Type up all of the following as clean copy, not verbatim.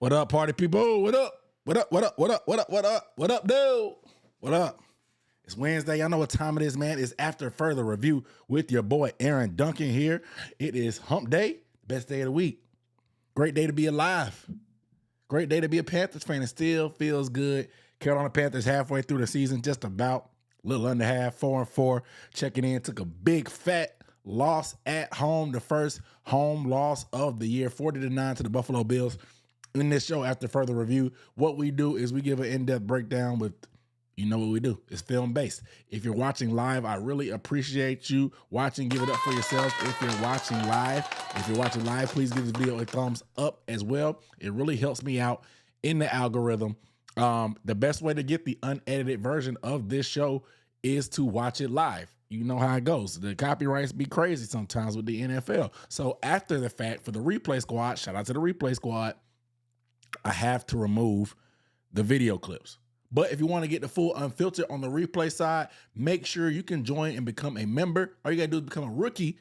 What up, party people? What up? What up? What up? What up? What up? What up? What up, dude? What up? It's Wednesday. Y'all know what time it is, man. It's after further review with your boy Aaron Duncan here. It is hump day, best day of the week. Great day to be alive. Great day to be a Panthers fan. It still feels good. Carolina Panthers halfway through the season, just about a little under half, 4-4. Checking in, took a big fat loss at home, the first home loss of the year, 40-9 to the Buffalo Bills. In this show, after further review, what we do is we give an in-depth breakdown with, you know what we do. It's film-based. If you're watching live, I really appreciate you watching. Give it up for yourself. If you're watching live, please give this video a thumbs up as well. It really helps me out in the algorithm. The best way to get the unedited version of this show is to watch it live. You know how it goes. The copyrights be crazy sometimes with the NFL. So after the fact, for the replay squad, shout out to the replay squad, I have to remove the video clips. But if you want to get the full unfiltered on the replay side, make sure you can join and become a member. All you got to do is become a rookie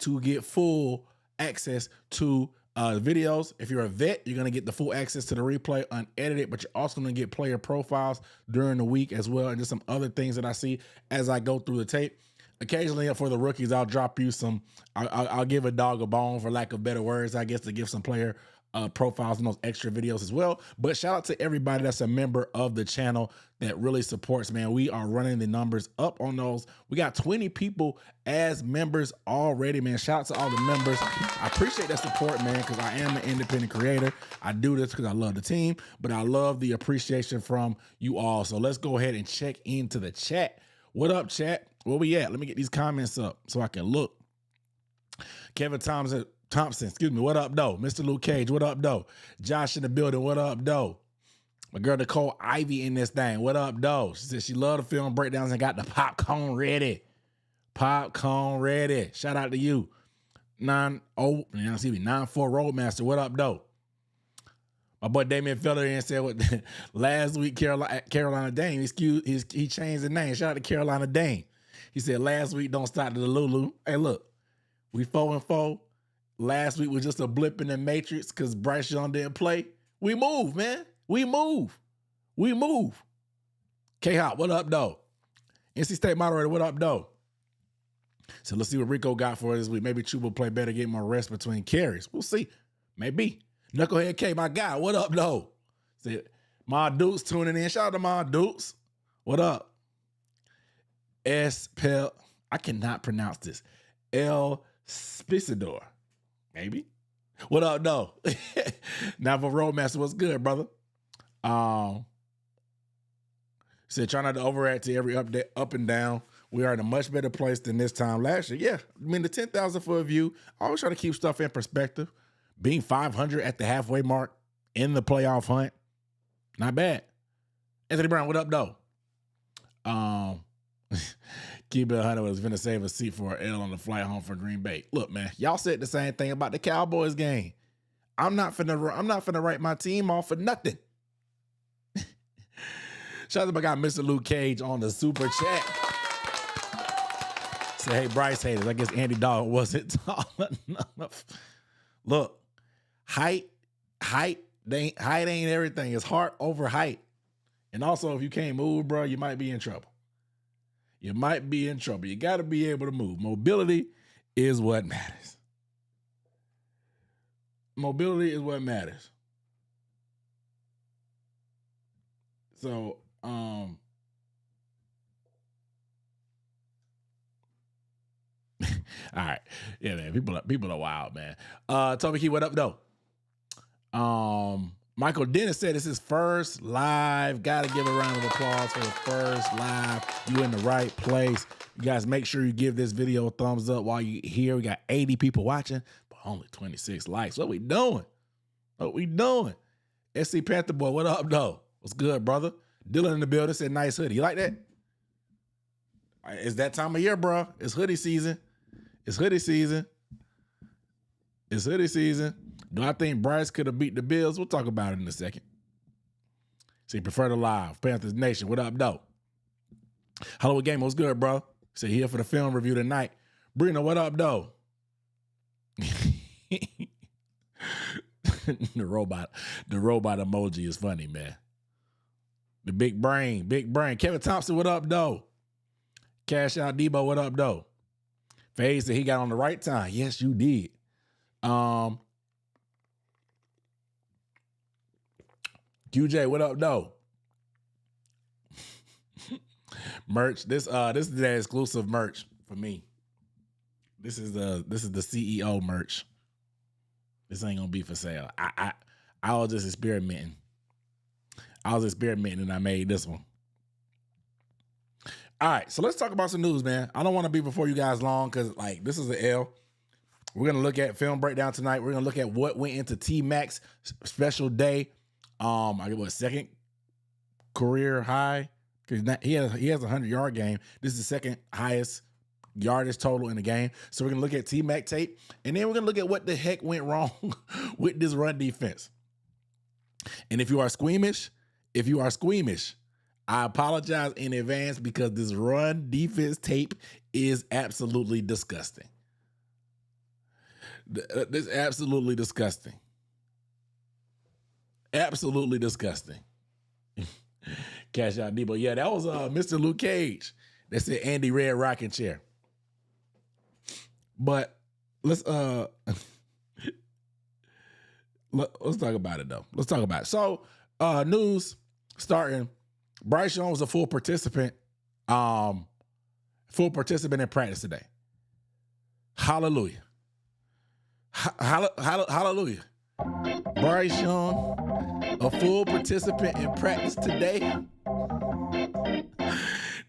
to get full access to videos. If you're a vet, you're going to get the full access to the replay unedited, but you're also going to get player profiles during the week as well, and just some other things that I see as I go through the tape. Occasionally for the rookies, I'll drop you some, I'll give a dog a bone, for lack of better words, I guess, to give some player profiles and those extra videos as well. But shout out to everybody that's a member of the channel that really supports, man. We are running the numbers up on those. We got 20 people as members already, man. Shout out to all the members. I appreciate that support, man, because I am an independent creator. I do this because I love the team, but I love the appreciation from you all. So let's go ahead and check into the chat. What up, chat? Where we at? Let me get these comments up so I can look. Kevin Thompson, excuse me, what up, though? Mr. Luke Cage, what up, though? Josh in the building, what up, though? My girl Nicole Ivy in this thing, what up, though? She said she loved the film breakdowns and got the popcorn ready. Popcorn ready. Shout out to you. 94 Roadmaster, what up, though? My boy Damian Feller in said what last week Carolina Dane, he changed the name. Shout out to Carolina Dane. He said last week don't stop to the Lulu. Hey, look, we 4-4. Last week was just a blip in the matrix because Bryce Young didn't play. We move, man. We move. We move. K-Hop, what up, though? NC State moderator, what up, though? So let's see what Rico got for us this week. Maybe Chuba will play better, get more rest between carries. We'll see. Maybe. Knucklehead K, my guy, what up, though? Said, Ma Dukes tuning in. Shout out to Ma Dukes. What up? I cannot pronounce this. El Spicidor. Maybe. What up, though? Now for Roadmaster, what's good, brother? Said try not to overact to every update, up and down. We are in a much better place than this time last year. Yeah, I mean the 10,000 foot view. I always try to keep stuff in perspective. Being 500 at the halfway mark in the playoff hunt, not bad. Anthony Brown, what up, though? Keep it 100 was finna save a seat for an L on the flight home from Green Bay. Look, man, y'all said the same thing about the Cowboys game. I'm not finna write my team off for nothing. Shout out to my guy, Mr. Luke Cage, on the super chat. Say, hey, Bryce haters, I guess Andy Dalton wasn't tall enough. Look, height ain't everything. It's heart over height. And also, if you can't move, bro, you might be in trouble. You might be in trouble. You got to be able to move. Mobility is what matters. Mobility is what matters. So, all right. Yeah, man. People are wild, man. Toby Key, what up, though? Michael Dennis said it's his first live. Gotta give a round of applause for the first live. You in the right place. You guys make sure you give this video a thumbs up while you're here. We got 80 people watching, but only 26 likes. What we doing? What we doing? SC Panther Boy, what up, though? What's good, brother? Dylan in the building said nice hoodie. You like that? It's that time of year, bro. It's hoodie season. It's hoodie season. It's hoodie season. Do I think Bryce could have beat the Bills? We'll talk about it in a second. See, prefer to live. Panthers Nation, what up, though? Halloween Game, what's good, bro? Say here for the film review tonight. Brina, what up, though? the robot emoji is funny, man. The big brain. Kevin Thompson, what up, though? Cash Out Debo, what up, though? Fade said he got on the right time. Yes, you did. QJ, what up, though? Merch. This is the exclusive merch for me. This is the CEO merch. This ain't gonna be for sale. I was just experimenting. And I made this one. All right, so let's talk about some news, man. I don't want to be before you guys long because like this is an L. We're gonna look at film breakdown tonight. We're gonna look at what went into T-Mac's special day. I get what, second career high? Because he has a 100-yard game. This is the second highest yardage total in the game. So we're gonna look at T-Mac tape, and then we're gonna look at what the heck went wrong with this run defense. And if you are squeamish, I apologize in advance because this run defense tape is absolutely disgusting. This is absolutely disgusting. Absolutely disgusting. Cash Out Debo. Yeah, that was Mr. Luke Cage. That said Andy Red Rocking Chair. But let's talk about it though. Let's talk about it. So news starting. Bryce Young was a full participant in practice today. Hallelujah. Hallelujah. Bryce Young, a full participant in practice today.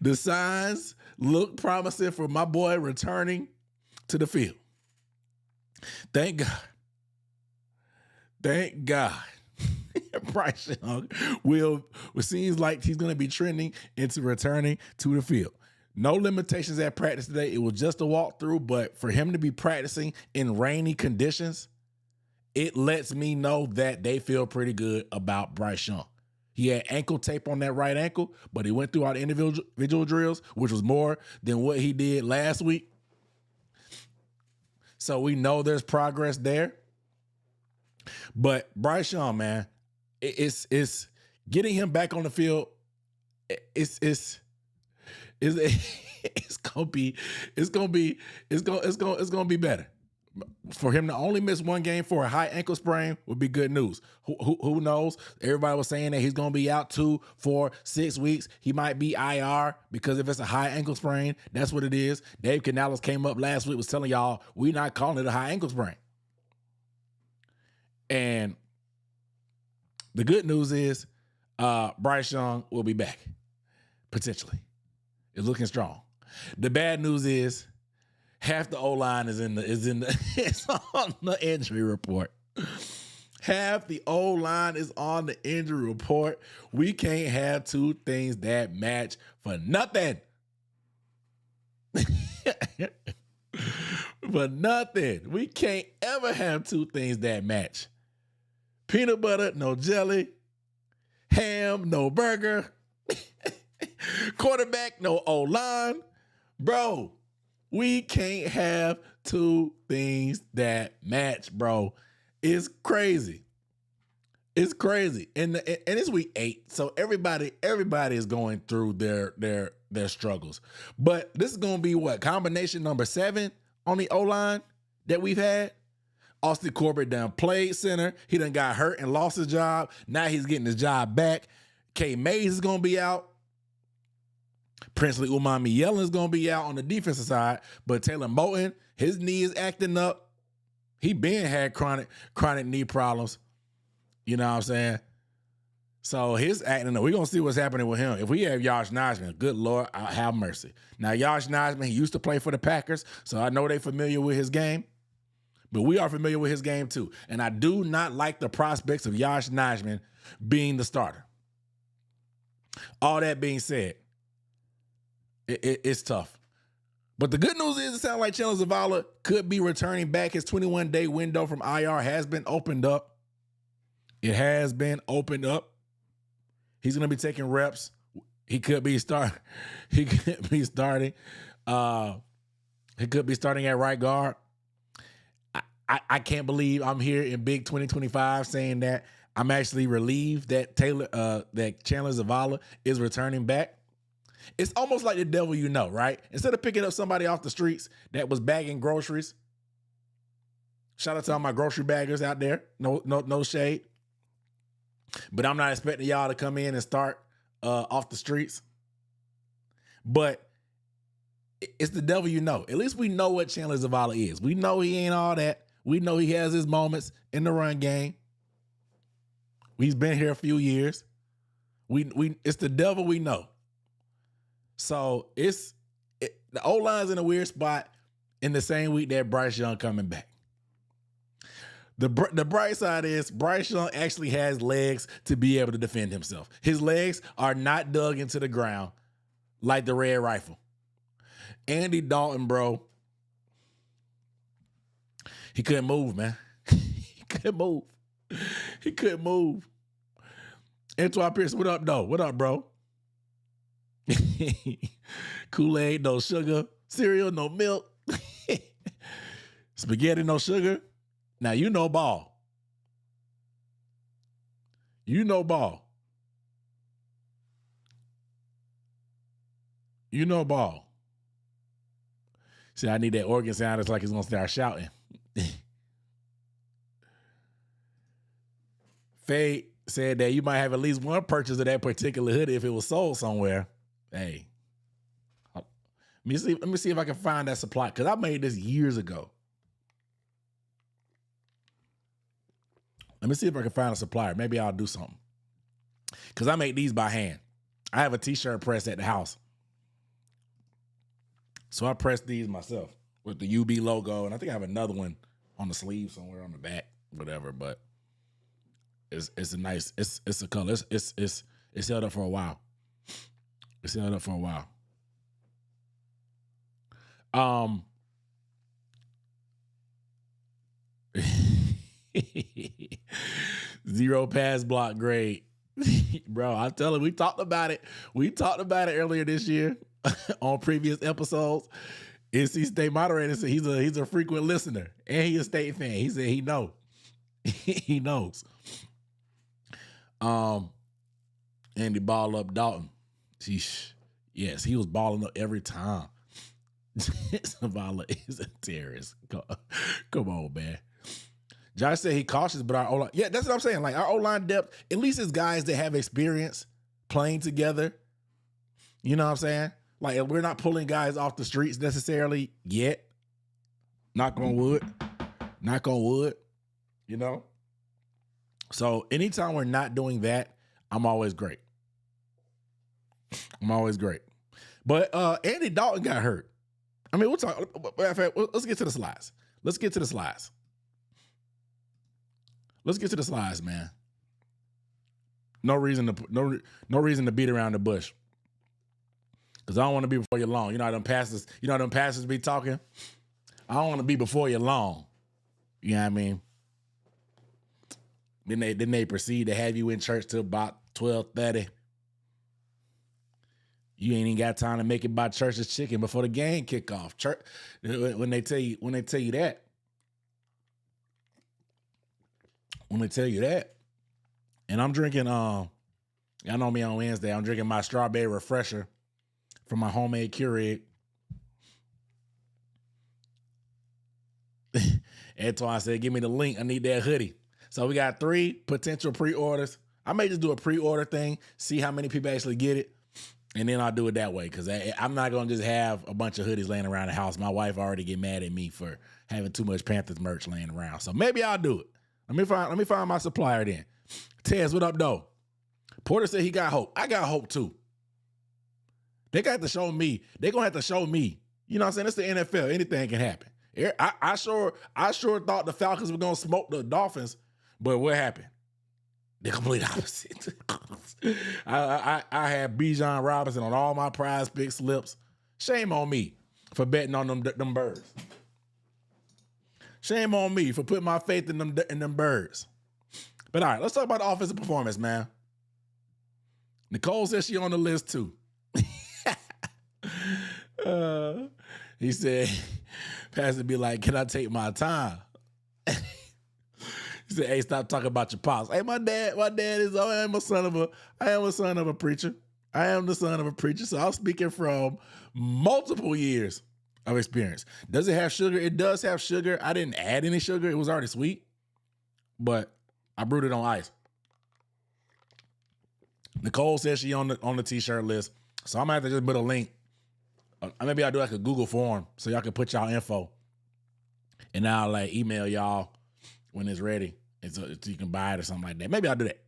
The signs look promising for my boy returning to the field. Thank God. Thank God. Bryce Young it seems like he's going to be trending into returning to the field. No limitations at practice today. It was just a walkthrough, but for him to be practicing in rainy conditions, it lets me know that they feel pretty good about Bryce Young. He had ankle tape on that right ankle, but he went through all the individual drills, which was more than what he did last week. So we know there's progress there. But Bryce Young, man, it's getting him back on the field. It's gonna be better. For him to only miss one game for a high ankle sprain would be good news. Who knows? Everybody was saying that he's going to be out 2, 4, 6 weeks. He might be IR because if it's a high ankle sprain, that's what it is. Dave Canales came up last week was telling y'all we're not calling it a high ankle sprain. And the good news is Bryce Young will be back, potentially. It's looking strong. The bad news is half the O-line is it's on the injury report. Half the O-line is on the injury report. We can't have two things that match for nothing. For nothing. We can't ever have two things that match. Peanut butter, no jelly. Ham, no burger. Quarterback, no O-line. Bro, we can't have two things that match, bro. It's crazy. It's crazy. And it's week 8, so everybody is going through their struggles. But this is going to be what? Combination number 7 on the O-line that we've had? Austin Corbett done played center. He done got hurt and lost his job. Now he's getting his job back. K. Mays is going to be out. Princely Umami Yellen is going to be out on the defensive side. But Taylor Moton, his knee is acting up. He been had chronic knee problems. You know what I'm saying? So his acting up. We're going to see what's happening with him. If we have Josh Nijman, good Lord, have mercy. Now, Josh Nijman, he used to play for the Packers, so I know they're familiar with his game. But we are familiar with his game too. And I do not like the prospects of Josh Nijman being the starter. All that being said, it's tough. But the good news is it sounds like Chandler Zavala could be returning back. His 21-day window from IR has been opened up. It has been opened up. He's going to be taking reps. He could be starting. He could be starting at right guard. I can't believe I'm here in big 2025 saying that I'm actually relieved that that Chandler Zavala is returning back. It's almost like the devil you know, right? Instead of picking up somebody off the streets that was bagging groceries, shout out to all my grocery baggers out there. No shade. But I'm not expecting y'all to come in and start off the streets. But it's the devil you know. At least we know what Chandler Zavala is. We know he ain't all that. We know he has his moments in the run game. He's been here a few years. It's the devil we know. So the O-line's in a weird spot in the same week that Bryce Young coming back. The bright side is Bryce Young actually has legs to be able to defend himself. His legs are not dug into the ground like the Red Rifle. Andy Dalton, bro, he couldn't move, man. He couldn't move. He couldn't move. Antoine Pierce, what up, though? What up, bro? Kool-Aid, no sugar. Cereal, no milk. Spaghetti, no sugar. Now, you know ball. You know ball. You know ball. See, I need that organ sound. It's like he's going to start shouting. Faye said that you might have at least one purchase of that particular hoodie if it was sold somewhere. Hey, let me see if I can find that supply, because I made this years ago. Let me see if I can find a supplier. Maybe I'll do something, because I make these by hand. I have a t-shirt press at the house, so I press these myself with the UB logo, and I think I have another one on the sleeve somewhere on the back, whatever. But it's a nice, it's a color. It's held up for a while. It's held up for a while. Zero pass block grade. Bro, I tell you, we talked about it. We talked about it earlier this year on previous episodes. NC State moderator said he's a frequent listener and he's a State fan. He said he know. He knows. Andy ball up Dalton. Sheesh. Yes, he was balling up every time. Zavala is a terrorist. Come on, man. Josh said he cautious, but our O-line, yeah, that's what I'm saying. Like, our O-line depth, at least it's guys that have experience playing together. You know what I'm saying? Like, we're not pulling guys off the streets necessarily yet. Knock on wood. Knock on wood. You know? So anytime we're not doing that, I'm always great. I'm always great. But Andy Dalton got hurt. I mean, we'll talk. Let's get to the slides. Let's get to the slides. Let's get to the slides, man. No reason to beat around the bush. Because I don't want to be before you long. You know how them pastors be talking? I don't want to be before you long. You know what I mean? Then they proceed to have you in church till about 12:30. You ain't even got time to make it by church's chicken before the game kick off. Church, when they tell you that, and I'm drinking, y'all know me on Wednesday, I'm drinking my strawberry refresher from my homemade Keurig. Antoine said, give me the link. I need that hoodie. So we got 3 potential pre-orders. I may just do a pre-order thing, see how many people actually get it, and then I'll do it that way, because I'm not going to just have a bunch of hoodies laying around the house. My wife already get mad at me for having too much Panthers merch laying around. So maybe I'll do it. Let me find my supplier then. Tez, what up, though? Porter said he got hope. I got hope, too. They got to show me. They're going to have to show me. You know what I'm saying? It's the NFL. Anything can happen. I sure thought the Falcons were going to smoke the Dolphins, but what happened? The complete opposite. I had Bijan Robinson on all my prize pick slips. Shame on me for betting on them birds. Shame on me for putting my faith in them birds. But all right, let's talk about the offensive performance, man. Nicole says she on the list too. He said, Pastor be like, can I take my time? said, "Hey, stop talking about your pops." Hey, my dad is. Oh, I am a son of a preacher. I am the son of a preacher. So I'm speaking from multiple years of experience. Does it have sugar? It does have sugar. I didn't add any sugar. It was already sweet, but I brewed it on ice. Nicole says she on the t-shirt list, so I'm gonna have to just put a link. Maybe I'll do like a Google form so y'all can put y'all info, and I'll like email y'all when it's ready, and so you can buy it or something like that. Maybe I'll do that.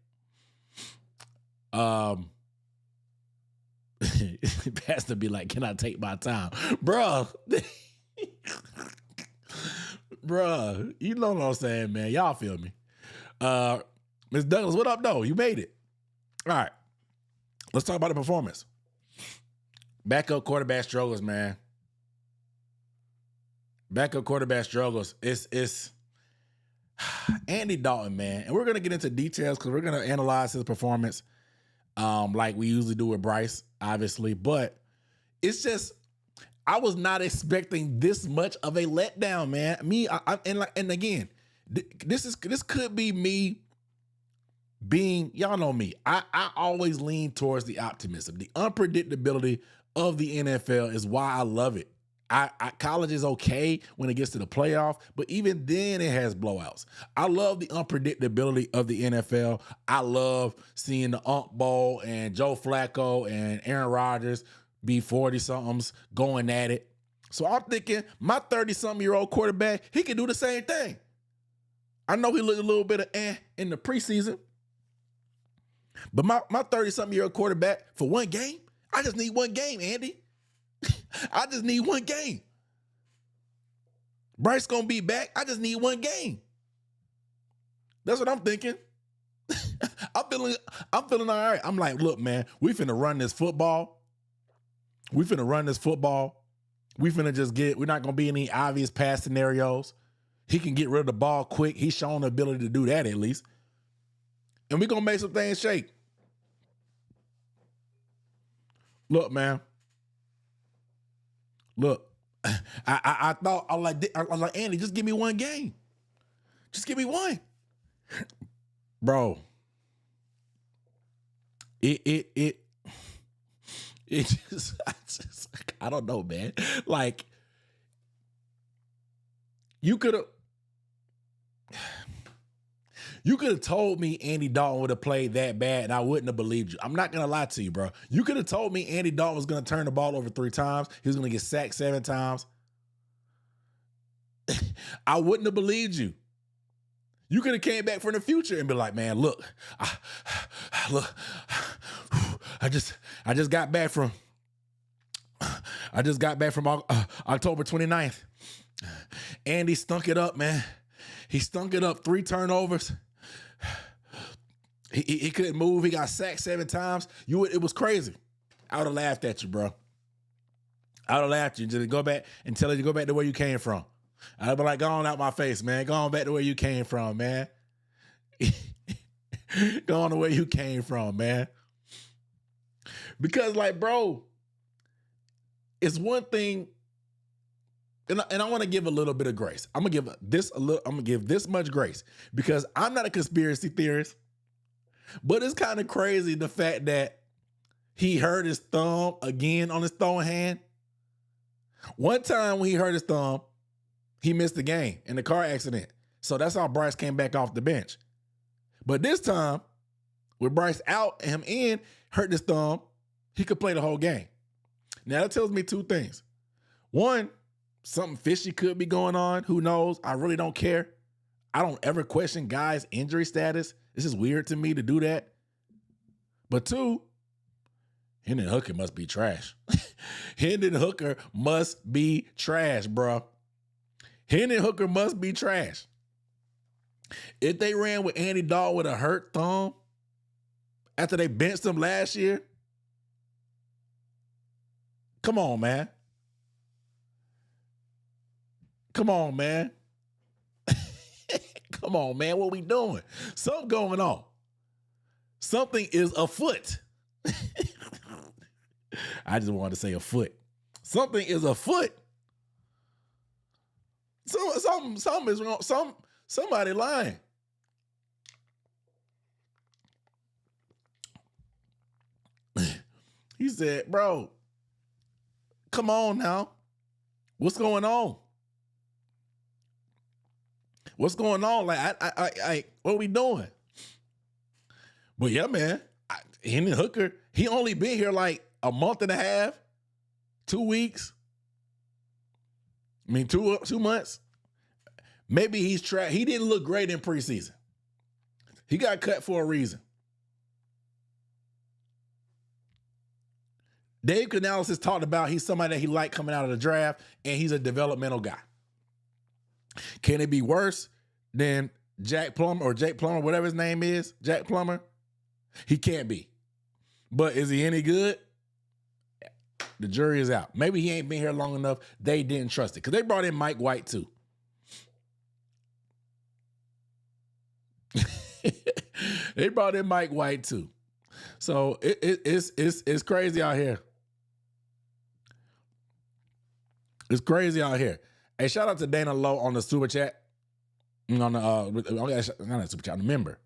Pastor be like, "Can I take my time, bruh?" Bruh, you know what I'm saying, man. Y'all feel me? Ms. Douglas, what up, though? You made it. All right, let's talk about the performance. Backup quarterback struggles, man. Backup quarterback struggles. It's Andy Dalton, man. And we're going to get into details because we're going to analyze his performance like we usually do with Bryce, obviously. But it's just, I was not expecting this much of a letdown, man. And again, this could be me being, y'all know me. I always lean towards the optimism. The unpredictability of the NFL is why I love it. College is okay when it gets to the playoff, but even then it has blowouts. I love the unpredictability of the NFL. I love seeing the Unk Bowl and Joe Flacco and Aaron Rodgers be 40-somethings going at it. So I'm thinking my 30-something-year-old quarterback, he can do the same thing. I know he looked a little bit of in the preseason, but my 30-something-year-old quarterback for one game, I just need one game, Andy. I just need one game. Bryce gonna be back. I just need one game. That's what I'm thinking. I'm feeling all right. I'm like, look, man, we finna run this football. We finna just we're not gonna be any obvious pass scenarios. He can get rid of the ball quick. He's shown the ability to do that at least. And we're gonna make some things shake. Look, man. Look, I thought I was like, Andy, just give me one game. Just give me one. Bro. It just I don't know, man. Like, you could have told me Andy Dalton would have played that bad and I wouldn't have believed you. I'm not going to lie to you, bro. You could have told me Andy Dalton was going to turn the ball over 3 times. He was going to get sacked 7 times. I wouldn't have believed you. You could have came back from the future and be like, man, look, I just got back from October 29th. Andy stunk it up, man. He stunk it up, 3 turnovers. He couldn't move. He got sacked 7 times. It was crazy. I would have laughed at you, bro. I would have laughed at you. Just go back and tell you to go back to where you came from. I'd be like, go on out my face, man. Go on back to where you came from, man. Go on to where you came from, man. Because, like, bro, it's one thing. And I want to give a little bit of grace. I'm gonna give this much grace because I'm not a conspiracy theorist, but it's kind of crazy the fact that he hurt his thumb again on his throwing hand. One time when he hurt his thumb, he missed the game in the car accident. So that's how Bryce came back off the bench. But this time, with Bryce out and him in, hurt his thumb, he could play the whole game. Now that tells me 2 things. One, something fishy could be going on. Who knows? I really don't care. I don't ever question guys' injury status. It's just weird to me to do that. But 2, Hendon Hooker must be trash. Hendon Hooker must be trash, bro. Hendon Hooker must be trash. If they ran with Andy Dalton with a hurt thumb after they benched him last year, come on, man. Come on, man. Come on, man. What we doing? Something going on. Something is afoot. I just wanted to say afoot. Something is afoot. Something is wrong. Somebody lying. He said, bro, come on now. What's going on? What's going on? Like, what are we doing? But yeah, man, Henry Hooker, he only been here like a month and a half, 2 weeks. I mean, two months. Maybe he didn't look great in preseason. He got cut for a reason. Dave Canales has talked about he's somebody that he liked coming out of the draft, and he's a developmental guy. Can it be worse than Jake Plummer, whatever his name is, Jack Plummer? He can't be. But is he any good? The jury is out. Maybe he ain't been here long enough. They didn't trust it because they brought in Mike White too. They brought in Mike White too. So it's crazy out here. It's crazy out here. Hey, shout out to Dana Lowe on the super chat. On the not a super chat, on the member.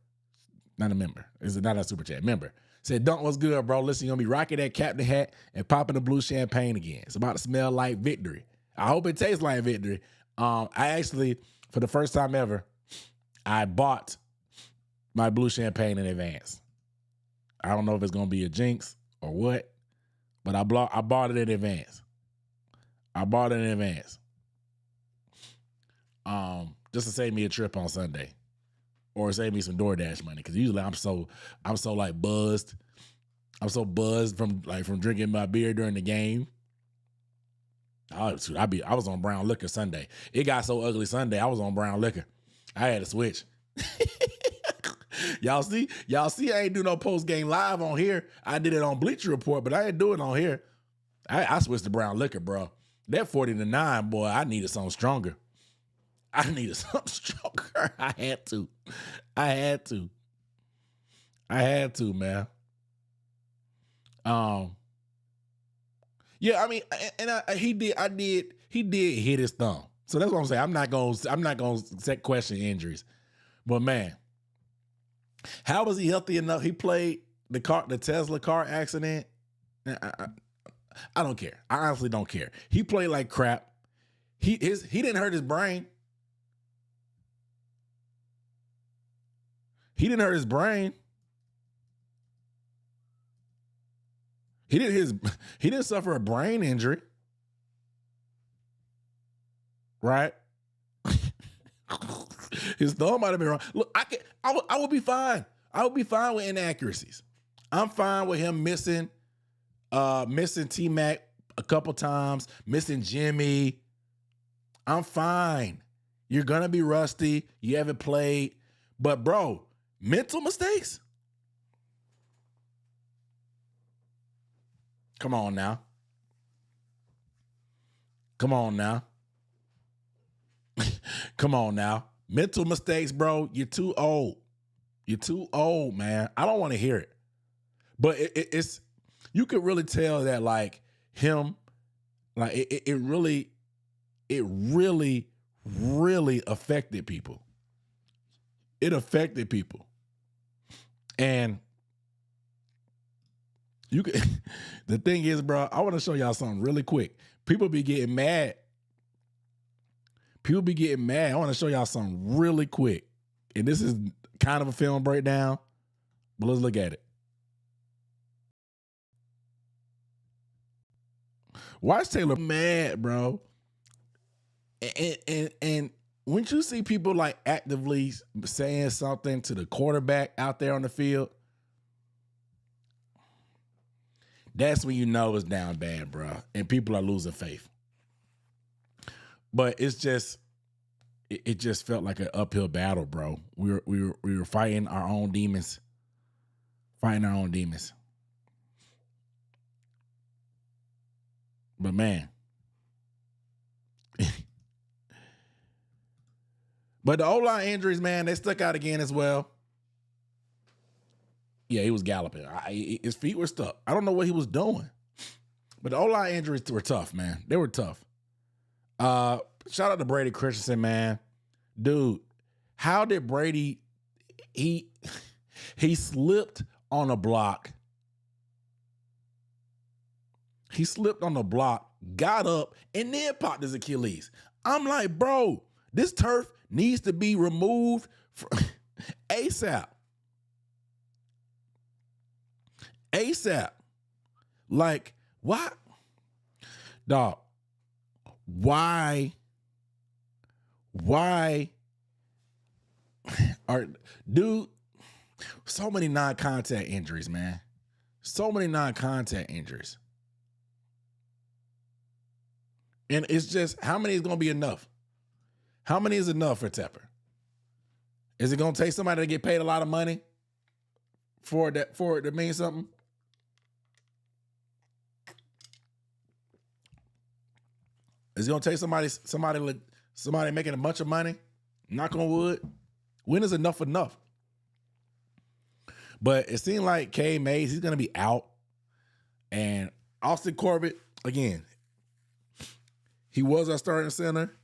Not a member. It's not a super chat. Member. Said, Dunk, what's good, bro? Listen, you're going to be rocking that captain hat and popping the blue champagne again. It's about to smell like victory. I hope it tastes like victory. I actually, for the first time ever, I bought my blue champagne in advance. I don't know if it's going to be a jinx or what, but I bought it in advance. Just to save me a trip on Sunday. Or save me some DoorDash money, because usually I'm so like buzzed. I'm so buzzed from drinking my beer during the game. I was on brown liquor Sunday. It got so ugly Sunday. I was on brown liquor. I had to switch. Y'all see, I ain't do no post game live on here. I did it on Bleacher Report, but I ain't do it on here. I switched to brown liquor, bro. That 40-9, boy, I needed something stronger. I had to. Man. Yeah, I mean, and he did hit his thumb. So that's what I'm saying. I'm not gonna question injuries. But man, how was he healthy enough? He played the Tesla car accident. I don't care. I honestly don't care. He played like crap. He didn't hurt his brain. He didn't hurt his brain. He didn't suffer a brain injury. Right? His thumb might have been wrong. Look, I would be fine. I would be fine with inaccuracies. I'm fine with him missing T-Mac a couple times, missing Jimmy. I'm fine. You're gonna be rusty. You haven't played. But bro, mental mistakes? Come on now. Come on now. Mental mistakes, bro. You're too old. You're too old, man. I don't want to hear it. But it's you could really tell that like him, like it really affected people. It affected people. And you could the thing is, bro, I want to show y'all something really quick. People be getting mad. I want to show y'all something really quick. And this is kind of a film breakdown, but let's look at it. Watch Taylor mad, bro. And when you see people like actively saying something to the quarterback out there on the field, that's when you know it's down bad, bro. And people are losing faith. But it's just, it just felt like an uphill battle, bro. We were fighting our own demons. But man. But the O-line injuries, man, they stuck out again as well. Yeah, he was galloping. His feet were stuck. I don't know what he was doing. But the O-line injuries were tough, man. They were tough. Shout out to Brady Christensen, man. Dude, how did Brady, he slipped on a block He slipped on the block, got up, and then popped his Achilles. I'm like, bro, this turf needs to be removed ASAP. ASAP. Like, why? Dog, why dude, so many non-contact injuries, man. So many non-contact injuries. And it's just, how many is going to be enough? How many is enough for Tepper? Is it going to take somebody to get paid a lot of money for it to mean something? Is it going to take somebody making a bunch of money? Knock on wood. When is enough enough? But it seemed like K Mays, he's going to be out. And Austin Corbett, again, he was our starting center.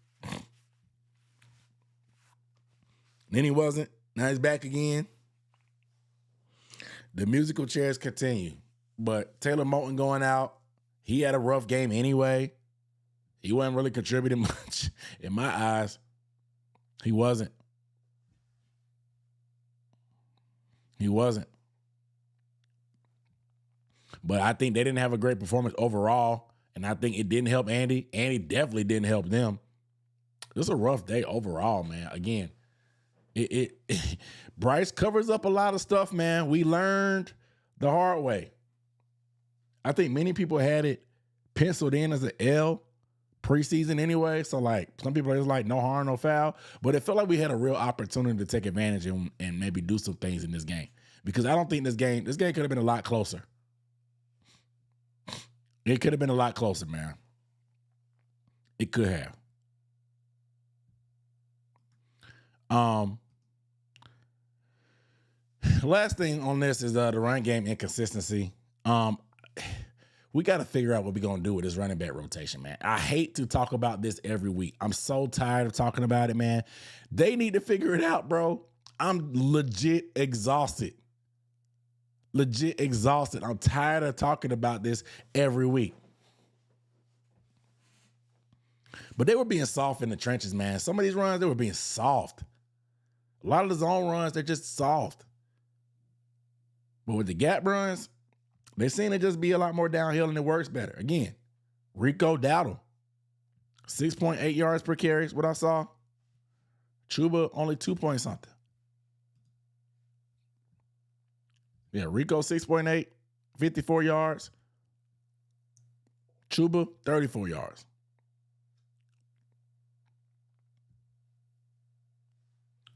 Then he wasn't. Now he's back again. The musical chairs continue. But Taylor Moton going out, he had a rough game anyway. He wasn't really contributing much in my eyes. He wasn't. He wasn't. But I think they didn't have a great performance overall. And I think it didn't help Andy. Andy definitely didn't help them. It was a rough day overall, man. Again, Bryce covers up a lot of stuff, man. We learned the hard way. I think many people had it penciled in as an L preseason anyway. So, like, some people are just like, no harm, no foul. But it felt like we had a real opportunity to take advantage and maybe do some things in this game. Because I don't think this game could have been a lot closer. It could have been a lot closer, man. It could have. Last thing on this is the run game inconsistency. We got to figure out what we're going to do with this running back rotation, man. I hate to talk about this every week. I'm so tired of talking about it, man. They need to figure it out, bro. I'm legit exhausted. Legit exhausted. I'm tired of talking about this every week. But they were being soft in the trenches, man. Some of these runs, they were being soft. A lot of the zone runs, they're just soft. But with the gap runs, they seem to just be a lot more downhill and it works better. Again, Rico Dowdle, 6.8 yards per carry is what I saw. Chuba, only 2 point something. Yeah, Rico 6.8, 54 yards. Chuba, 34 yards.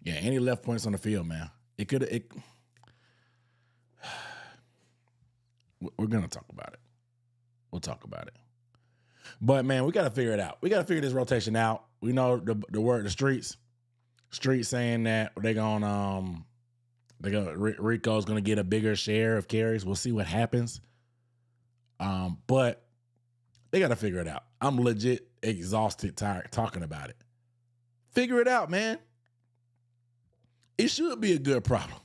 Yeah, and he left points on the field, man. We're going to talk about it. We'll talk about it. But, man, we got to figure it out. We got to figure this rotation out. We know the word, the streets saying that Rico's going to get a bigger share of carries. We'll see what happens. But they got to figure it out. I'm legit exhausted, tired talking about it. Figure it out, man. It should be a good problem.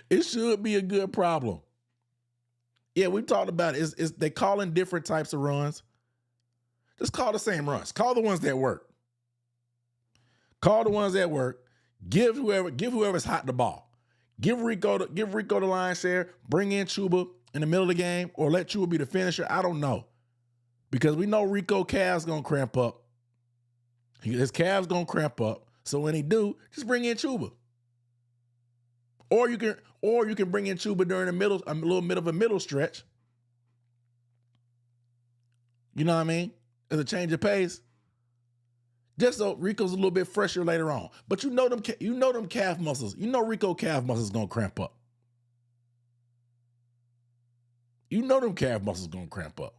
It should be a good problem. Yeah, we talked about it. They calling different types of runs. Just call the same runs. Call the ones that work. Call the ones that work. Give whoever's hot the ball. Give Rico the line share. Bring in Chuba in the middle of the game, or let Chuba be the finisher. I don't know, because we know Rico calves gonna cramp up. His calves gonna cramp up. So when he do, just bring in Chuba. Or you can bring in Chuba during a little bit of a middle stretch. You know what I mean? As a change of pace. Just so Rico's a little bit fresher later on. But you know them calf muscles. You know Rico calf muscles gonna cramp up. You know them calf muscles gonna cramp up.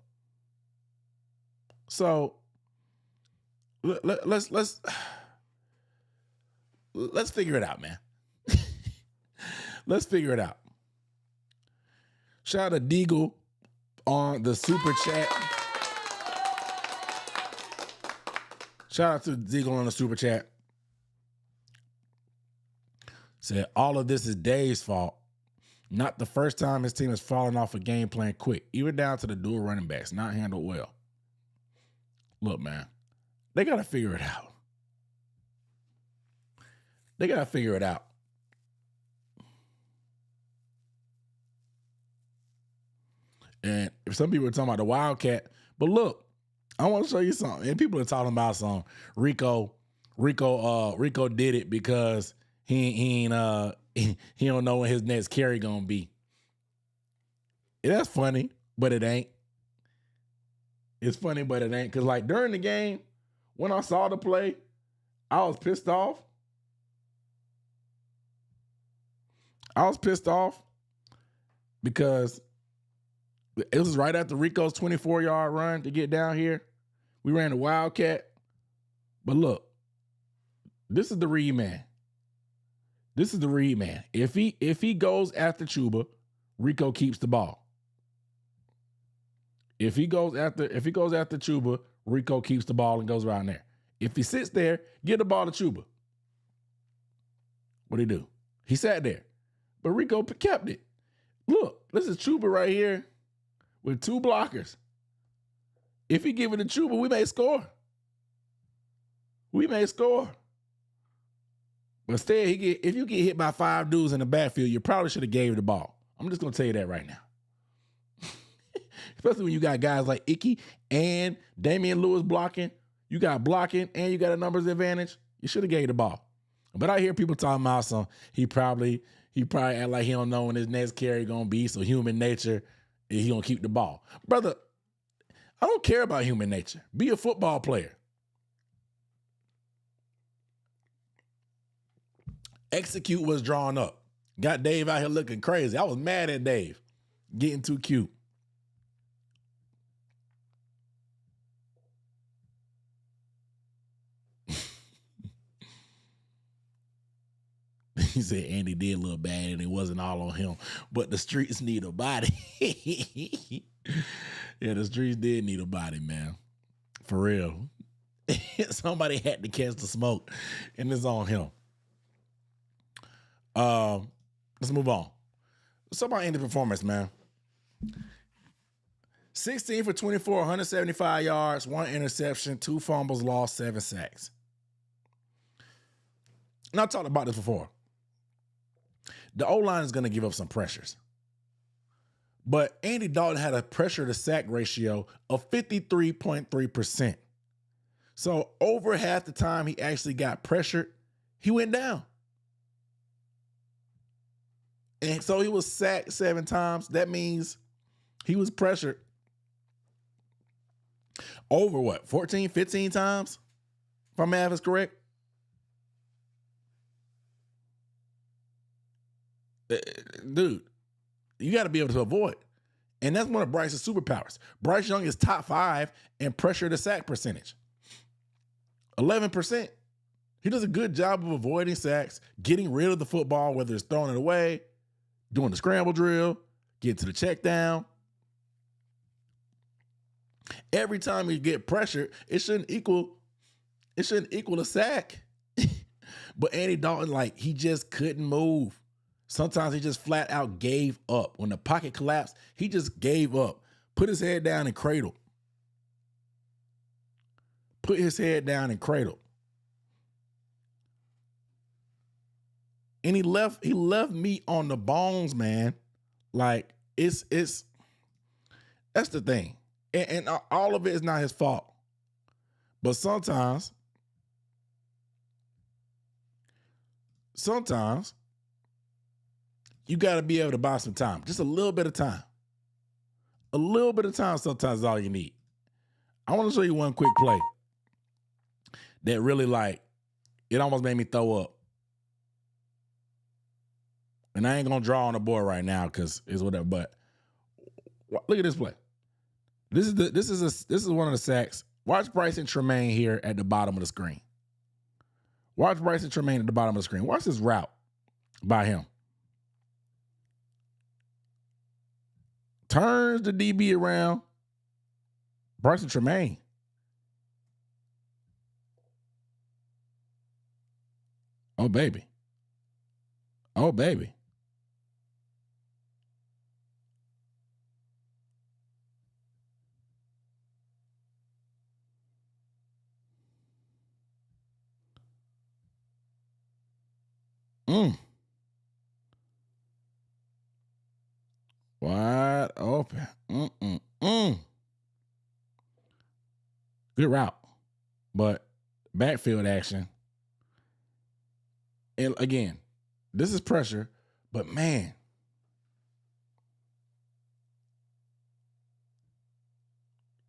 So let's figure it out, man. Let's figure it out. Shout out to Deagle on the super chat. Shout out to Deagle on the super chat. Said all of this is Dave's fault. Not the first time his team has fallen off a game plan quick, even down to the dual running backs, not handled well. Look, man, they got to figure it out. They got to figure it out. And if some people are talking about the Wildcat, but look, I want to show you something. And people are talking about some Rico did it because he don't know when his next carry gonna be. And that's funny, but it ain't. It's funny, but it ain't. Cause like during the game, when I saw the play, I was pissed off. Because it was right after Rico's 24-yard run to get down here. We ran the Wildcat. But look, this is the read man. If he goes after Chuba, Rico keeps the ball. If he goes after Chuba, Rico keeps the ball and goes around there. If he sits there, get the ball to Chuba. What'd he do? He sat there. But Rico kept it. Look, this is Chuba right here with two blockers. If he give it to Chuba, we may score. But instead, if you get hit by 5 dudes in the backfield, you probably should have gave the ball. I'm just going to tell you that right now. Especially when you got guys like Icky and Damian Lewis blocking. You got blocking and you got a numbers advantage. You should have gave the ball. But I hear people talking about some, he probably act like he don't know when his next carry going to be, so human nature, he going to keep the ball. Brother, I don't care about human nature. Be a football player. Execute what's drawn up. Got Dave out here looking crazy. I was mad at Dave. Getting too cute. He said Andy did look bad and it wasn't all on him. But the streets need a body. Yeah, the streets did need a body, man. For real. Somebody had to catch the smoke, and it's on him. Let's move on. Let's talk about Andy's performance, man. 16 for 24, 175 yards, 1 interception, 2 fumbles lost, 7 sacks. And I've talked about this before. The O-line is going to give up some pressures. But Andy Dalton had a pressure to sack ratio of 53.3%. So over half the time he actually got pressured, he went down. And so he was sacked 7 times. That means he was pressured over what, 14, 15 times? If my math is correct. Dude, you got to be able to avoid. And that's one of Bryce's superpowers. Bryce Young is top 5 in pressure to sack percentage. 11%. He does a good job of avoiding sacks, getting rid of the football, whether it's throwing it away, doing the scramble drill, getting to the check down. Every time you get pressured, it shouldn't equal a sack. But Andy Dalton, he just couldn't move. Sometimes he just flat out gave up. When the pocket collapsed, he just gave up. Put his head down and cradled. And he left meat on the bones, man. It's that's the thing. And all of it is not his fault. But sometimes you got to be able to buy some time. Just a little bit of time. A little bit of time sometimes is all you need. I want to show you one quick play that really, it almost made me throw up. And I ain't going to draw on the board right now because it's whatever. But look at this play. This is one of the sacks. Watch Bryson Tremaine here at the bottom of the screen. Watch Bryson Tremaine at the bottom of the screen. Watch this route by him. Turns the DB around. Bryson Tremaine. Oh, baby. Mm. Wide open. Mm-mm-mm. Good route. But backfield action. And again, this is pressure, but man,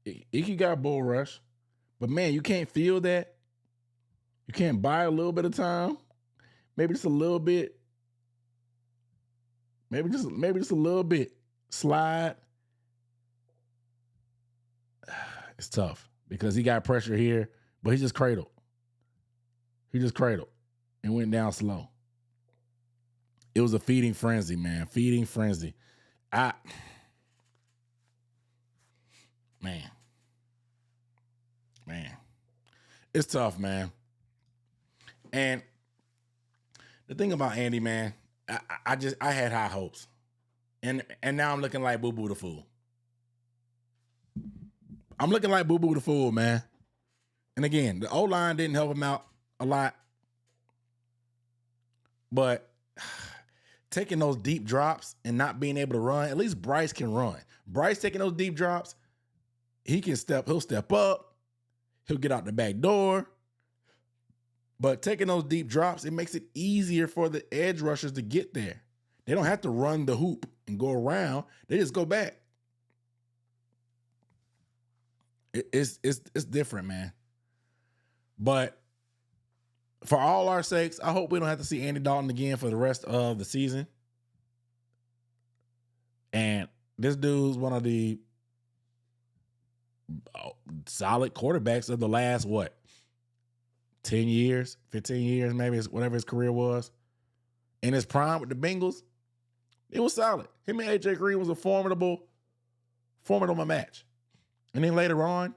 Icky got bull rush, but man, you can't feel that. You can't buy a little bit of time. Maybe just a little bit. Maybe just a little bit. Slide. It's tough because he got pressure here, but he just cradled. He just cradled and went down slow. It was a feeding frenzy, man. Feeding frenzy. Man. It's tough, man. And the thing about Andy, man, I had high hopes. And now I'm looking like Boo Boo the Fool. I'm looking like Boo Boo the Fool, man. And again, the O-line didn't help him out a lot. But taking those deep drops and not being able to run, at least Bryce can run. Bryce taking those deep drops, he'll step up, he'll get out the back door. But taking those deep drops, it makes it easier for the edge rushers to get there. They don't have to run the hoop and go around. They just go back. It's different, man. But for all our sakes, I hope we don't have to see Andy Dalton again for the rest of the season. And this dude's one of the solid quarterbacks of the last, 10 years, 15 years, maybe, whatever his career was. In his prime with the Bengals, it was solid. Him and A.J. Green was a formidable match. And then later on,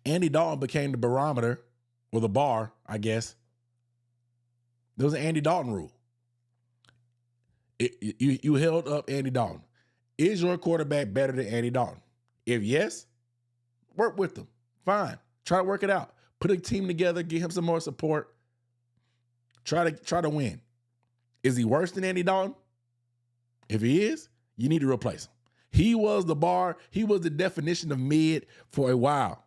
Andy Dalton became the barometer, or the bar, I guess. There was an Andy Dalton rule. You held up Andy Dalton. Is your quarterback better than Andy Dalton? If yes, work with them. Fine. Try to work it out. Put a team together, get him some more support. Try to win. Is he worse than Andy Dalton? If he is, you need to replace him. He was the bar. He was the definition of mid for a while.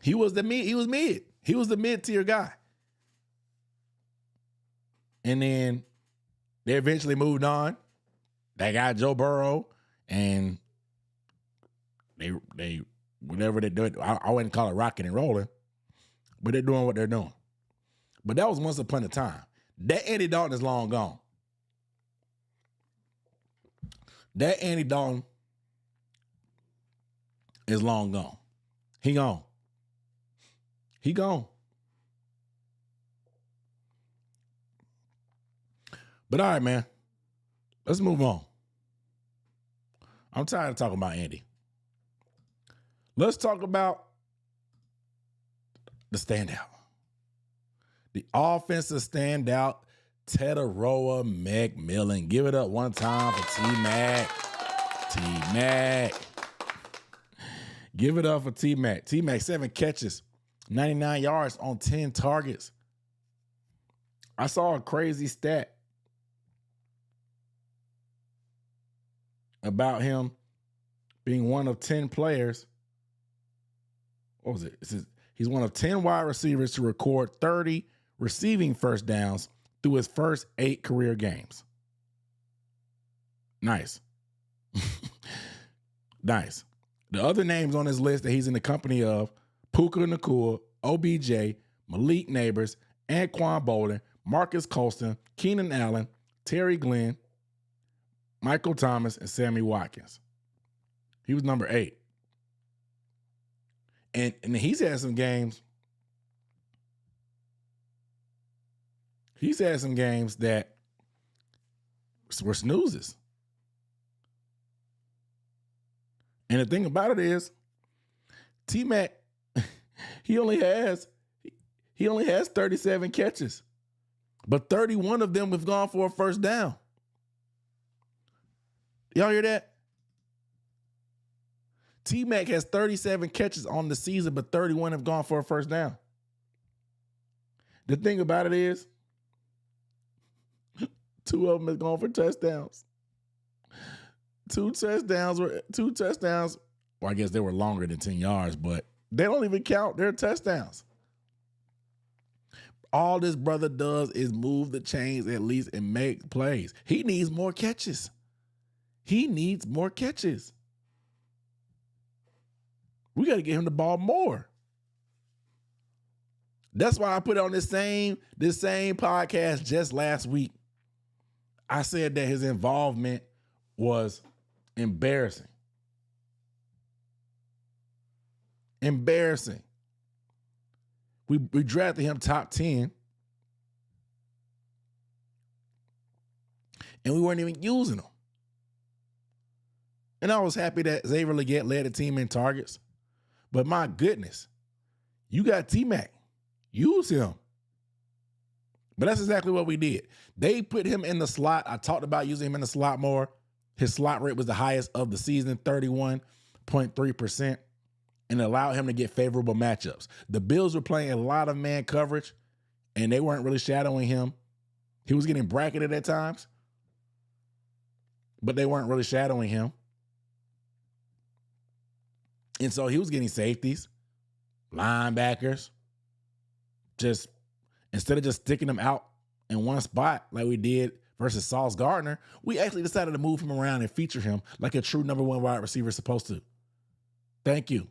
He was mid. He was the mid-tier guy. And then they eventually moved on. They got Joe Burrow, and they whatever they do, I wouldn't call it rocking and rolling, but they're doing what they're doing. But that was once upon a time. That Andy Dalton is long gone. That Andy Dalton is long gone. He gone. He gone. But all right, man. Let's move on. I'm tired of talking about Andy. Let's talk about the standout. The offensive standout, Teteroa McMillan. Give it up one time for T-Mac. T-Mac. Give it up for T-Mac. T-Mac, 7 catches, 99 yards on 10 targets. I saw a crazy stat about him being one of 10 players. What was it? He's one of 10 wide receivers to record 30 receiving first downs through his first 8 career games. Nice. Nice. The other names on his list that he's in the company of: Puka Nacua, OBJ, Malik Neighbors, Anquan Bolden, Marcus Colston, Keenan Allen, Terry Glenn, Michael Thomas, and Sammy Watkins. He was number 8. And he's had some games. He's had some games that were snoozes. And the thing about it is, T-Mac, he only has 37 catches, but 31 of them have gone for a first down. Y'all hear that? T-Mac has 37 catches on the season, but 31 have gone for a first down. The thing about it is, 2 of them is going for touchdowns. Two touchdowns. Well, I guess they were longer than 10 yards, but they don't even count their touchdowns. All this brother does is move the chains at least and make plays. He needs more catches. We got to get him the ball more. That's why I put it on this same podcast just last week. I said that his involvement was embarrassing. Embarrassing. We drafted him top 10, and we weren't even using him. And I was happy that Xavier Legette led the team in targets. But my goodness, you got T-Mac. Use him. But that's exactly what we did. They put him in the slot. I talked about using him in the slot more. His slot rate was the highest of the season, 31.3%, and allowed him to get favorable matchups. The Bills were playing a lot of man coverage, and they weren't really shadowing him. He was getting bracketed at times, but they weren't really shadowing him. And so he was getting safeties, linebackers, just instead of just sticking them out in one spot like we did versus Sauce Gardner, we actually decided to move him around and feature him like a true number 1 wide receiver is supposed to. Thank you.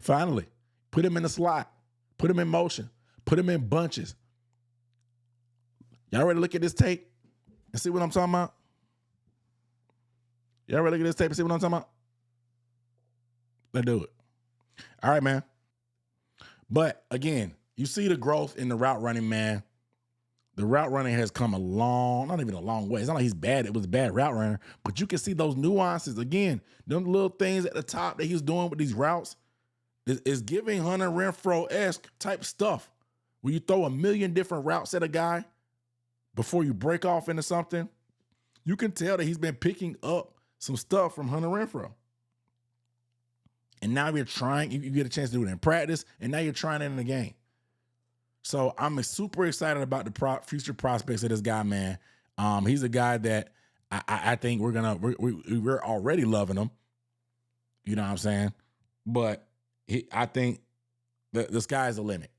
Finally, put him in the slot, put him in motion, put him in bunches. Y'all ready to look at this tape and see what I'm talking about? Y'all ready to look at this tape and see what I'm talking about? Let's do it. All right, man. But again, you see the growth in the route running, man. The route running has come not even a long way. It's not like he's bad. It was a bad route runner, but you can see those nuances. Again, them little things at the top that he's doing with these routes is giving Hunter Renfrow-esque type stuff where you throw a million different routes at a guy before you break off into something. You can tell that he's been picking up some stuff from Hunter Renfrow. And now you're trying, you get a chance to do it in practice, and now you're trying it in the game. So I'm super excited about the future prospects of this guy, man. He's a guy that I think we're already loving him. You know what I'm saying? But I think the sky's the limit.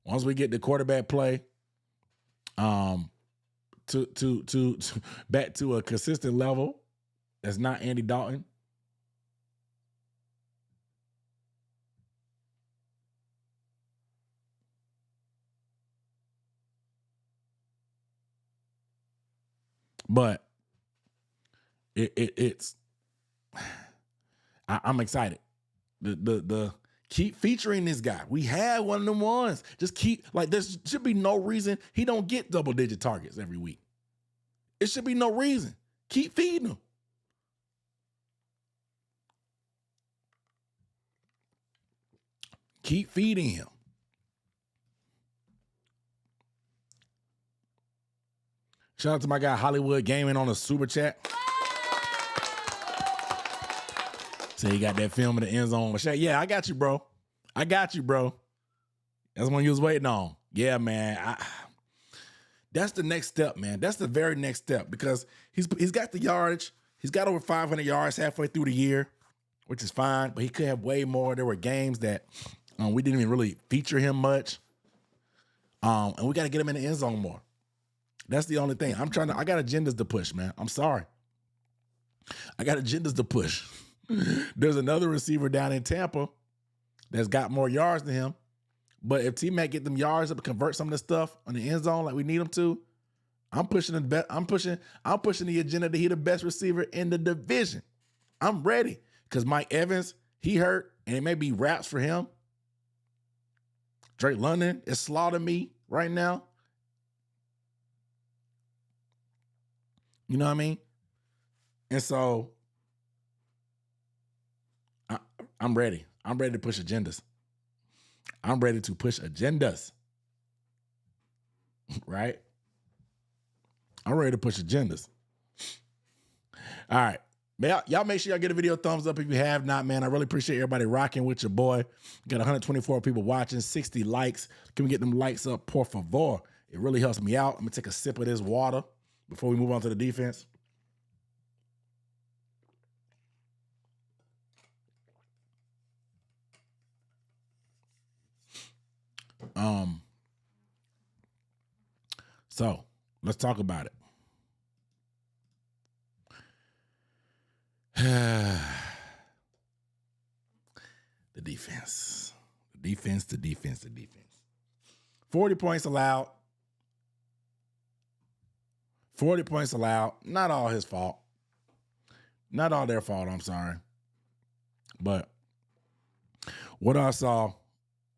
Once we get the quarterback play, to back to a consistent level, that's not Andy Dalton. But I'm excited. The keep featuring this guy. We had one of them ones. Just keep, like, there should be no reason he don't get double-digit targets every week. It should be no reason. Keep feeding him. Keep feeding him. Shout out to my guy Hollywood Gaming on the super chat. So he got that film in the end zone. Yeah, I got you, bro. That's what you was waiting on. Yeah, man. That's the next step, man. That's the very next step because he's got the yardage. He's got over 500 yards halfway through the year, which is fine, but he could have way more. There were games that we didn't even really feature him much. And we got to get him in the end zone more. That's the only thing. I got agendas to push, man. I'm sorry. I got agendas to push. There's another receiver down in Tampa that's got more yards than him. But if T-Mac get them yards up and convert some of the stuff on the end zone like we need him to, I'm pushing the agenda to he the best receiver in the division. I'm ready. Because Mike Evans, he hurt, and it may be wraps for him. Drake London is slaughtering me right now. You know what I mean? And so I'm ready. I'm ready to push agendas. Right? I'm ready to push agendas. All right. Man, y'all make sure y'all get a video a thumbs up if you have not, man. I really appreciate everybody rocking with your boy. Got 124 people watching, 60 likes. Can we get them likes up, por favor? It really helps me out. I'm going to take a sip of this water before we move on to the defense. So let's talk about it. The defense. The defense. 40 points allowed. 40 points allowed. Not all his fault. Not all their fault, I'm sorry. But what I saw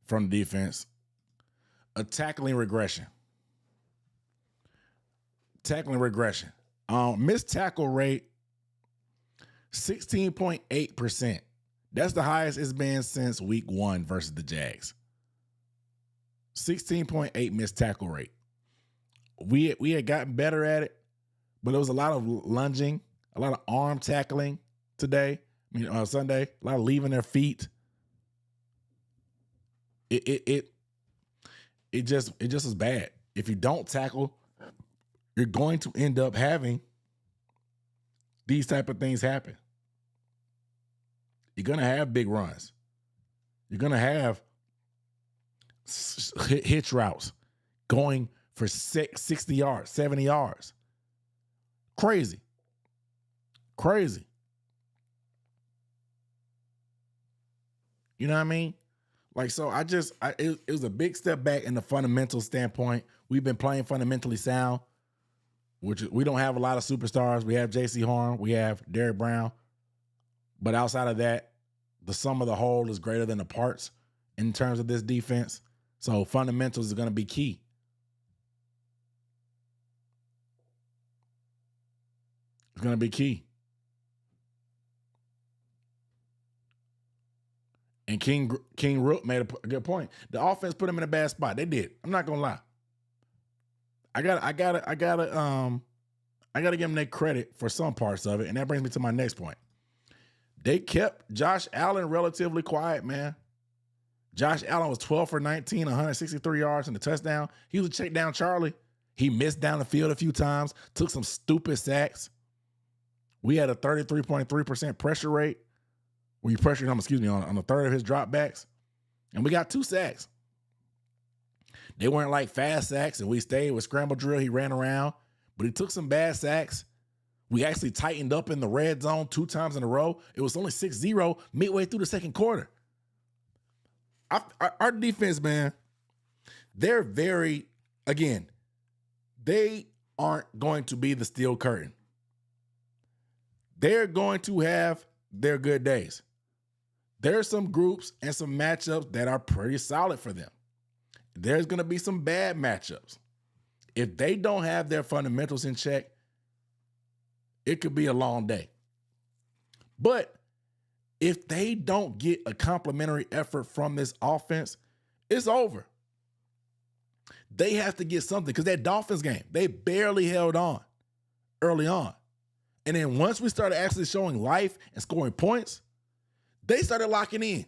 from the defense, a tackling regression. Missed tackle rate, 16.8%. That's the highest it's been since week 1 versus the Jags. 16.8 missed tackle rate. We had gotten better at it, but there was a lot of lunging, a lot of arm tackling today. Sunday, a lot of leaving their feet. It just is bad. If you don't tackle, you're going to end up having these type of things happen. You're going to have big runs. You're going to have hitch routes going for 60 yards, 70 yards. Crazy. You know what I mean? So it was a big step back in the fundamental standpoint. We've been playing fundamentally sound, which we don't have a lot of superstars. We have J.C. Horn. We have Derrick Brown. But outside of that, the sum of the whole is greater than the parts in terms of this defense. So fundamentals is going to be key. It's going to be key. And King Rook made a good point. The offense put him in a bad spot. They did. I'm not gonna lie. I gotta give them their credit for some parts of it, and that brings me to my next point. They kept Josh Allen relatively quiet, man. Josh Allen was 12 for 19, 163 yards and a touchdown. He was a check down Charlie. He missed down the field a few times, took some stupid sacks. We had a 33.3% pressure rate. We pressured him, on a third of his dropbacks. And we got 2 sacks. They weren't like fast sacks, and we stayed with scramble drill. He ran around, but he took some bad sacks. We actually tightened up in the red zone 2 times in a row. It was only 6-0 midway through the second quarter. Our defense, man, they're they aren't going to be the steel curtain. They're going to have their good days. There's some groups and some matchups that are pretty solid for them. There's going to be some bad matchups. If they don't have their fundamentals in check, it could be a long day. But if they don't get a complimentary effort from this offense, it's over. They have to get something, because that Dolphins game, they barely held on early on. And then once we started actually showing life and scoring points, they started locking in.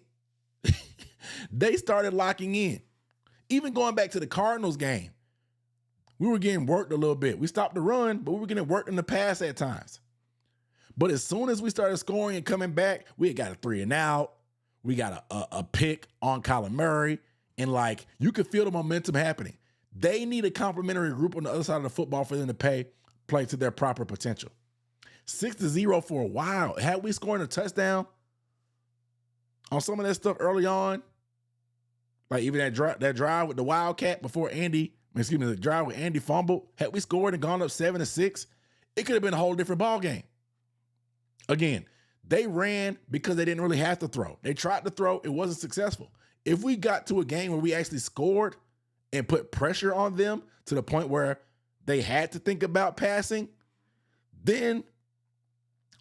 Even going back to the Cardinals game, we were getting worked a little bit. We stopped the run, but we were getting worked in the pass at times. But as soon as we started scoring and coming back, we had got a 3 and out. We got a pick on Kyler Murray. And you could feel the momentum happening. They need a complimentary group on the other side of the football for them to play to their proper potential. 6-0 for a while. Had we scored a touchdown on some of that stuff early on, even that drive with the Wildcat before the drive with Andy fumbled, had we scored and gone up 7-6, it could have been a whole different ball game. Again, they ran because they didn't really have to throw. They tried to throw. It wasn't successful. If we got to a game where we actually scored and put pressure on them to the point where they had to think about passing, then,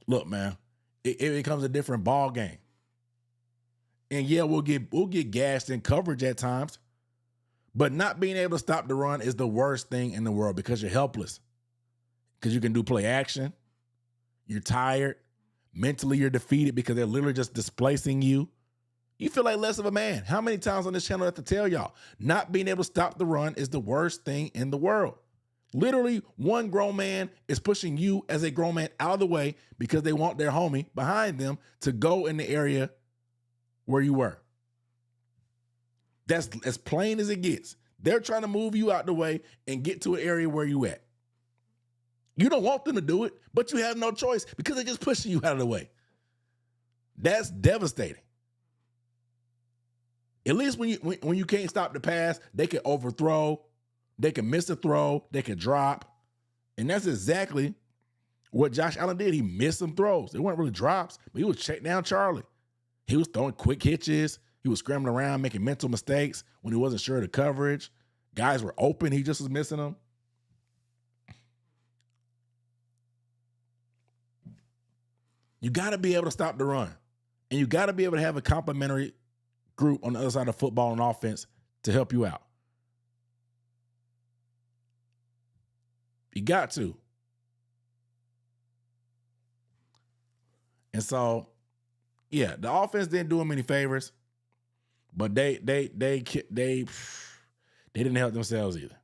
look, man, it becomes a different ball game. And yeah, we'll get gassed in coverage at times, but not being able to stop the run is the worst thing in the world, because you're helpless. Because you can do play action, you're tired, Mentally, you're defeated because they're literally just displacing you. You feel like less of a man. How many times on this channel I have to tell y'all, not being able to stop the run is the worst thing in the world. Literally, one grown man is pushing you as a grown man out of the way because they want their homie behind them to go in the area where you were. That's as plain as it gets. They're trying to move you out the way and get to an area where you at. You don't want them to do it, but you have no choice because they're just pushing you out of the way. That's devastating. At least when you can't stop the pass, they can overthrow, they can miss a throw, they can drop. And that's exactly what Josh Allen did. He missed some throws. They weren't really drops, but he was check down Charlie. He was throwing quick hitches. He was scrambling around, making mental mistakes when he wasn't sure of the coverage. Guys were open. He just was missing them. You got to be able to stop the run. And you got to be able to have a complimentary group on the other side of football and offense to help you out. You got to. And so, yeah, the offense didn't do him any favors, but they didn't help themselves either.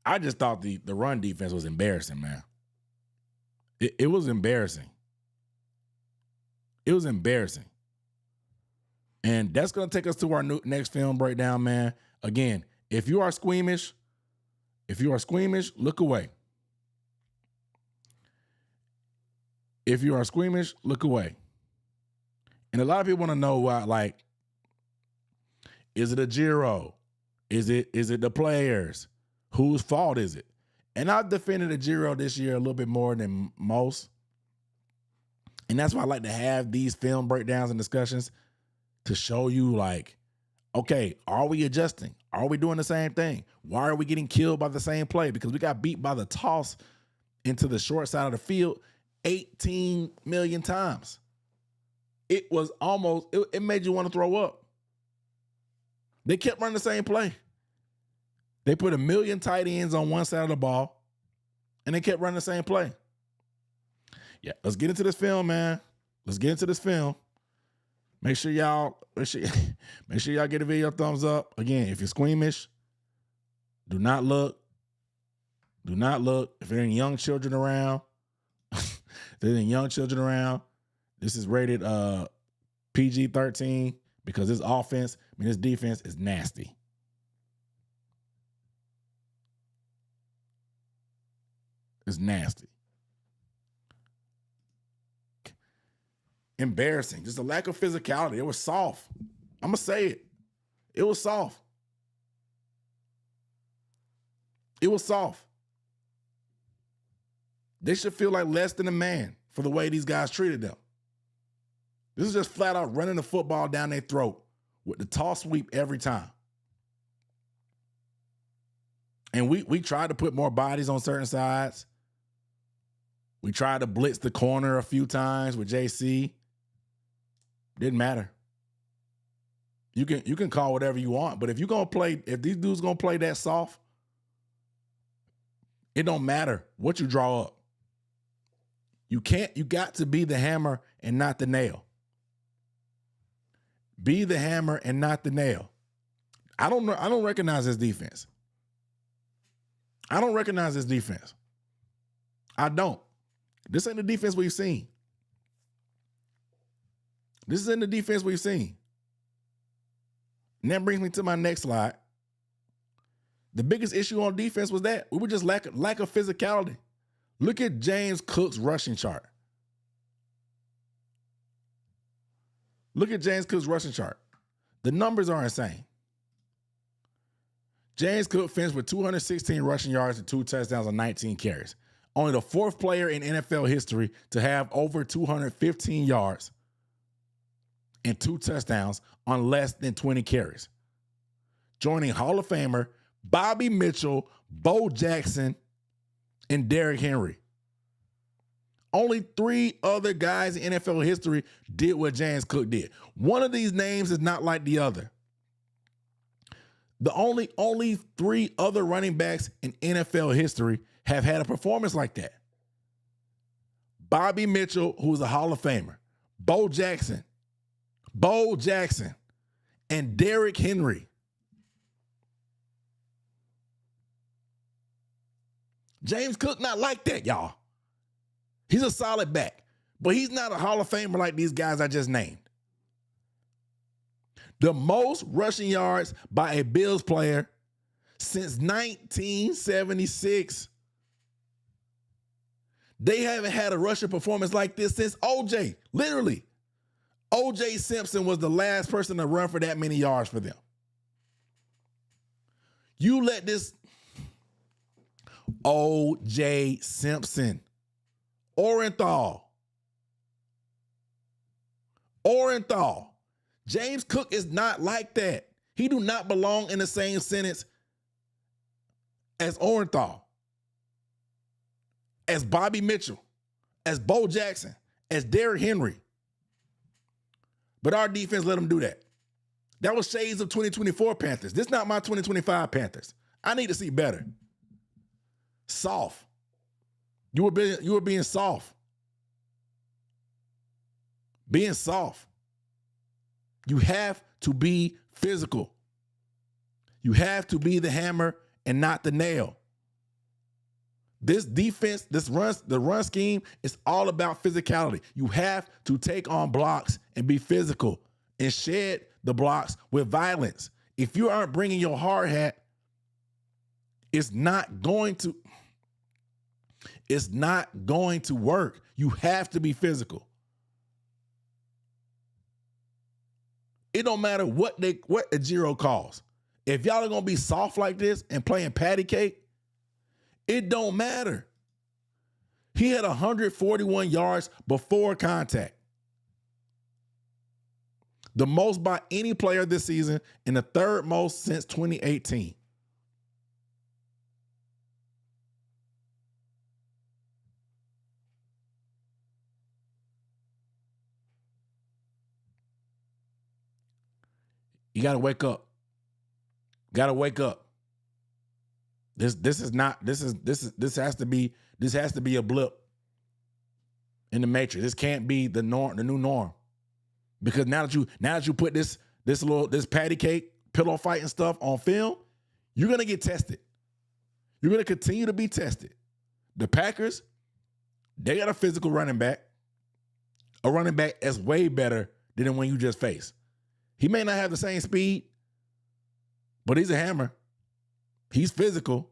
I just thought the run defense was embarrassing, man. It was embarrassing. It was embarrassing. And that's going to take us to our next film breakdown, man. Again, if you are squeamish, look away. If you are squeamish, look away. And a lot of people want to know why, like, is it a Giro? Is it the players? Whose fault is it? And I've defended a Giro this year a little bit more than most. And that's why I like to have these film breakdowns and discussions to show you, like, okay, are we adjusting? Are we doing the same thing? Why are we getting killed by the same play? Because we got beat by the toss into the short side of the field 18 million times. It was almost, it made you want to throw up. They kept running the same play. They put 1 million tight ends on one side of the ball, and they kept running the same play. Yeah, let's get into this film, man. Let's get into this film. Make sure y'all give the video a thumbs up. Again, if you're squeamish, do not look. Do not look. If there are any young children around, this is rated PG-13 because this offense, this defense is nasty. It's nasty. Embarrassing. Just a lack of physicality. It was soft. I'm going to say it. It was soft. It was soft. They should feel like less than a man for the way these guys treated them. This is just flat out running the football down their throat with the toss sweep every time. And we tried to put more bodies on certain sides. We tried to blitz the corner a few times with JC. Didn't matter. You can call whatever you want, but if these dudes gonna play that soft, it don't matter what you draw up. You got to be the hammer and not the nail. Be the hammer and not the nail. I don't recognize this defense. I don't recognize this defense. I don't. This ain't the defense we've seen. This isn't the defense we've seen. And that brings me to my next slide. The biggest issue on defense was that we were just lack of physicality. Look at James Cook's rushing chart. Look at James Cook's rushing chart. The numbers are insane. James Cook finished with 216 rushing yards and 2 touchdowns on 19 carries. Only the 4th player in NFL history to have over 215 yards and 2 touchdowns on less than 20 carries. Joining Hall of Famer Bobby Mitchell, Bo Jackson, and Derrick Henry. Only 3 other guys in NFL history did what James Cook did. One of these names is not like the other. The only 3 other running backs in NFL history have had a performance like that. Bobby Mitchell, who's a Hall of Famer, Bo Jackson, and Derrick Henry. James Cook not like that, y'all. He's a solid back, but he's not a Hall of Famer like these guys I just named. The most rushing yards by a Bills player since 1976. They haven't had a rushing performance like this since OJ. Literally, OJ Simpson was the last person to run for that many yards for them. You let this OJ Simpson, Orenthal. James Cook is not like that. He do not belong in the same sentence as Orenthal, as Bobby Mitchell, as Bo Jackson, as Derrick Henry. But our defense let him do that. That was shades of 2024 Panthers. This is not my 2025 Panthers. I need to see better. Soft. You were being soft. Being soft. You have to be physical. You have to be the hammer and not the nail. This defense, the run scheme is all about physicality. You have to take on blocks and be physical and shed the blocks with violence. If you aren't bringing your hard hat, it's not going to work. You have to be physical. It don't matter what Ejiro calls. If y'all are going to be soft like this and playing patty cake, it don't matter. He had 141 yards before contact. The most by any player this season and the third most since 2018. You got to wake up. Got to wake up. This has to be a blip in the matrix. This can't be the norm, the new norm. Because now that you put this patty cake pillow fighting stuff on film, you're gonna get tested. You're gonna continue to be tested. The Packers, they got a physical running back, a running back that's way better than the one you just faced. He may not have the same speed, but he's a hammer. He's physical.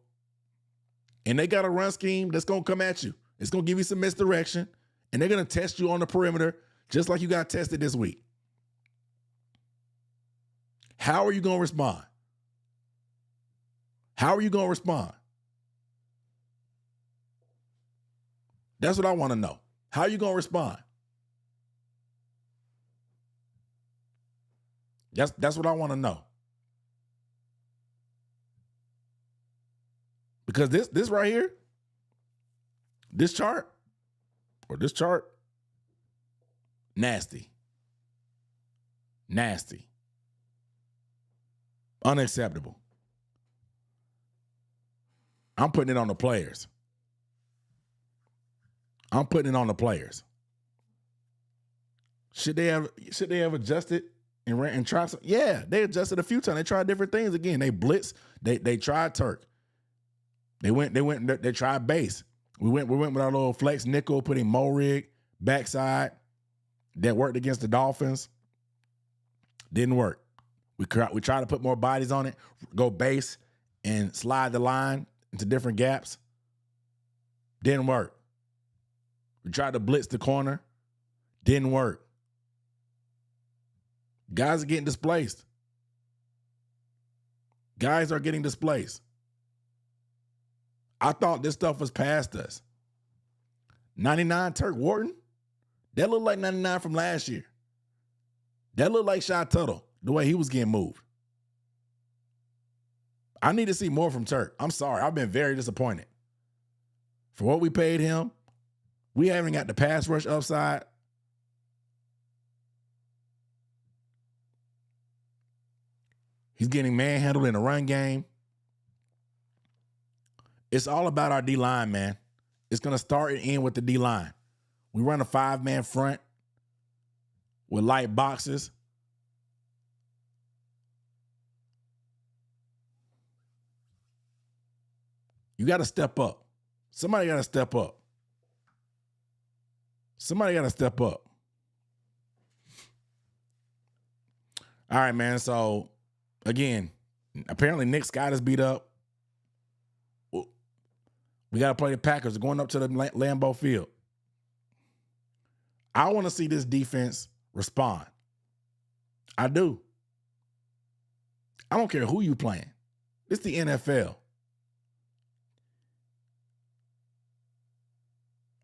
And they got a run scheme that's going to come at you. It's going to give you some misdirection. And they're going to test you on the perimeter just like you got tested this week. How are you going to respond? How are you going to respond? That's what I want to know. How are you going to respond? That's what I want to know. Because this right here, this chart, nasty. Nasty. Unacceptable. I'm putting it on the players. Should they have adjusted and tried some? Yeah, they adjusted a few times. They tried different things again. They blitzed. They tried Turk. They tried base. We went with our little flex nickel, putting Morig backside. That worked against the Dolphins. Didn't work. We tried to put more bodies on it, go base and slide the line into different gaps. Didn't work. We tried to blitz the corner. Didn't work. Guys are getting displaced. Guys are getting displaced. I thought this stuff was past us. 99 Turk Wharton? That looked like 99 from last year. That looked like Shy Tuttle, the way he was getting moved. I need to see more from Turk. I'm sorry. I've been very disappointed. For what we paid him, we haven't got the pass rush upside. He's getting manhandled in the run game. It's all about our D-line, man. It's going to start and end with the D-line. We run a 5-man front with light boxes. You got to step up. Somebody got to step up. Somebody got to step up. All right, man. So, again, apparently Nick Scott is beat up. We got to play the Packers going up to the Lambeau Field. I want to see this defense respond. I do. I don't care who you playing. It's the NFL.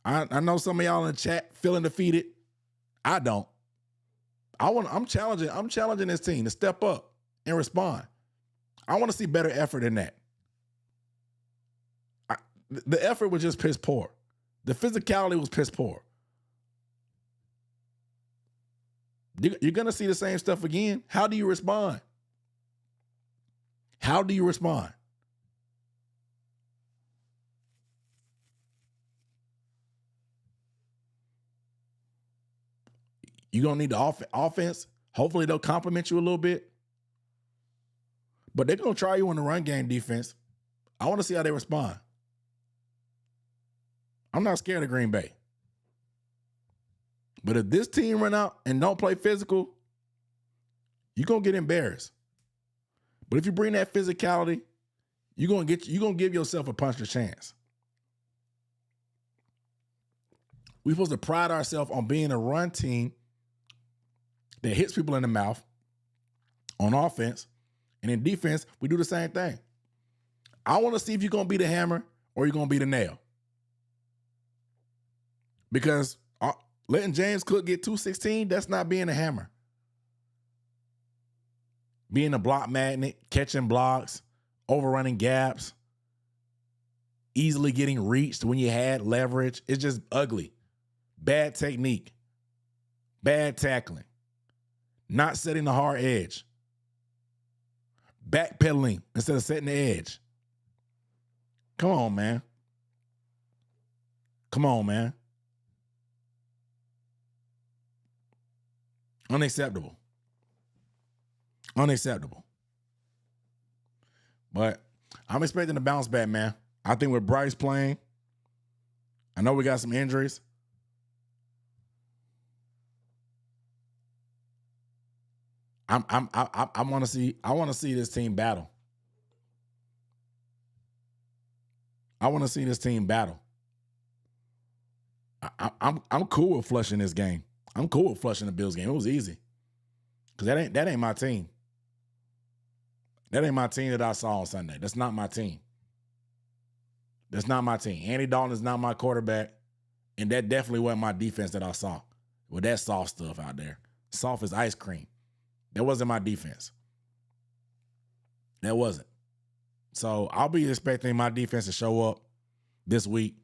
I know some of y'all in the chat feeling defeated. I don't. I'm challenging this team to step up and respond. I want to see better effort than that. The effort was just piss poor. The physicality was piss poor. You're going to see the same stuff again. How do you respond? How do you respond? You're going to need the offense. Hopefully they'll compliment you a little bit. But they're going to try you in the run game defense. I want to see how they respond. I'm not scared of Green Bay. But if this team run out and don't play physical, you're going to get embarrassed. But if you bring that physicality, you're going to give yourself a puncher's chance. We're supposed to pride ourselves on being a run team that hits people in the mouth on offense. And in defense, we do the same thing. I want to see if you're going to be the hammer or you're going to be the nail. Because letting James Cook get 216, that's not being a hammer. Being a block magnet, catching blocks, overrunning gaps, easily getting reached when you had leverage. It's just ugly. Bad technique. Bad tackling. Not setting the hard edge. Backpedaling instead of setting the edge. Come on, man. Come on, man. Unacceptable. Unacceptable. But I'm expecting to bounce back, man. I think with Bryce playing, I know we got some injuries. I want to see this team battle. I want to see this team battle. I'm cool with flushing this game. I'm cool with flushing the Bills game. It was easy. Because that ain't my team. That ain't my team that I saw on Sunday. That's not my team. That's not my team. Andy Dalton is not my quarterback. And that definitely wasn't my defense that I saw. With that soft stuff out there. Soft as ice cream. That wasn't my defense. That wasn't. So I'll be expecting my defense to show up this week.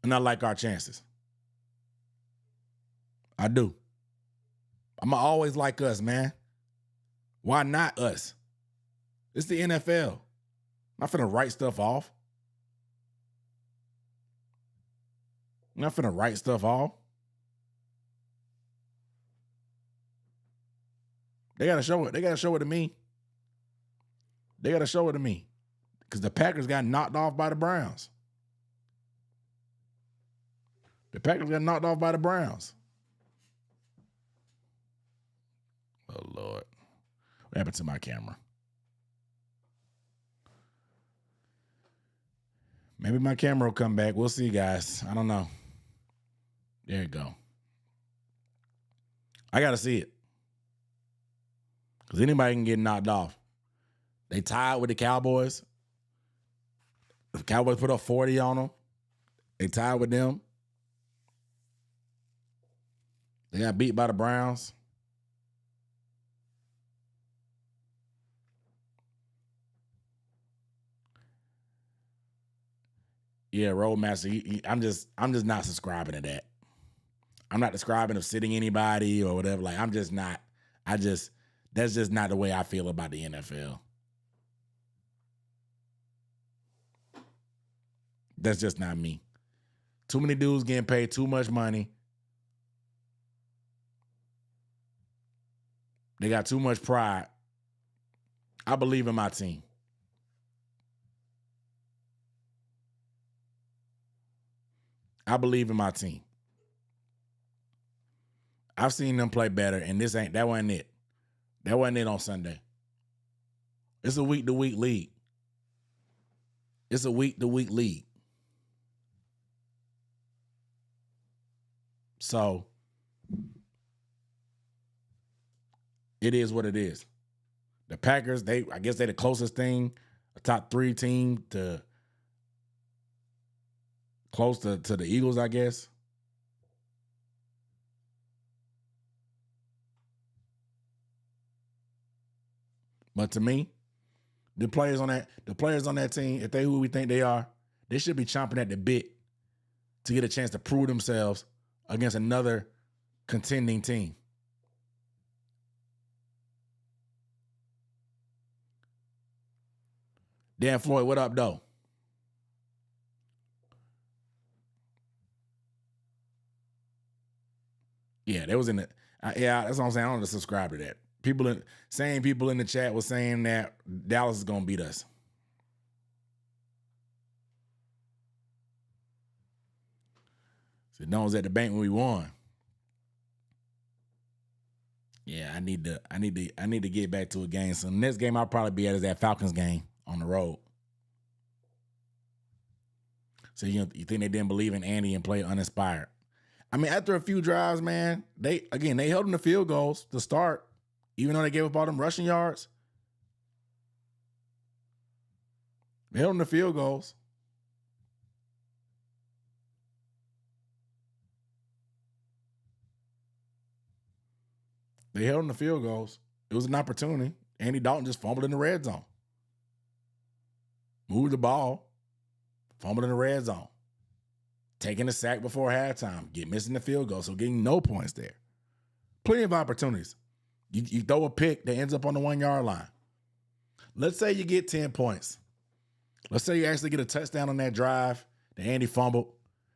And I like our chances. I do. I'm going to always like us, man. Why not us? It's the NFL. I'm not finna write stuff off. I'm not finna write stuff off. They got to show it. They got to show it to me. They got to show it to me. Because the Packers got knocked off by the Browns. The Packers got knocked off by the Browns. Oh, Lord. What happened to my camera? Maybe my camera will come back. We'll see, guys. I don't know. There you go. I got to see it. Because anybody can get knocked off. They tied with the Cowboys. The Cowboys put up 40 on them. They tied with them. They got beat by the Browns. Yeah, Roadmaster. I'm just not subscribing to that. I'm not subscribing to sitting anybody or whatever. Like, I'm just not. That's just not the way I feel about the NFL. That's just not me. Too many dudes getting paid too much money. They got too much pride. I believe in my team. I believe in my team. I've seen them play better, and that wasn't it. That wasn't it on Sunday. It's a week-to-week league. It's a week-to-week league. So it is what it is. The Packers, I guess they're the closest thing, a top 3 team to close to the Eagles, I guess. But to me, the players on that team, if they who we think they are, they should be chomping at the bit to get a chance to prove themselves against another contending team. Dan Floyd, what up, though? Yeah, that was in the. Yeah, that's what I'm saying. I don't subscribe to that. Same people in the chat was saying that Dallas is gonna beat us. So no one's at the bank when we won. Yeah, I need to get back to a game. So the next game I'll probably be at is that Falcons game on the road. So you think they didn't believe in Andy and play uninspired? I mean, after a few drives, man, they held them to field goals to start, even though they gave up all them rushing yards. They held them to field goals. They held them to field goals. It was an opportunity. Andy Dalton just fumbled in the red zone. Moved the ball, fumbled in the red zone. Taking a sack before halftime, missing the field goal, so getting no points there. Plenty of opportunities. You throw a pick that ends up on the 1 yard line. Let's say you get 10 points. Let's say you actually get a touchdown on that drive that Andy fumbled,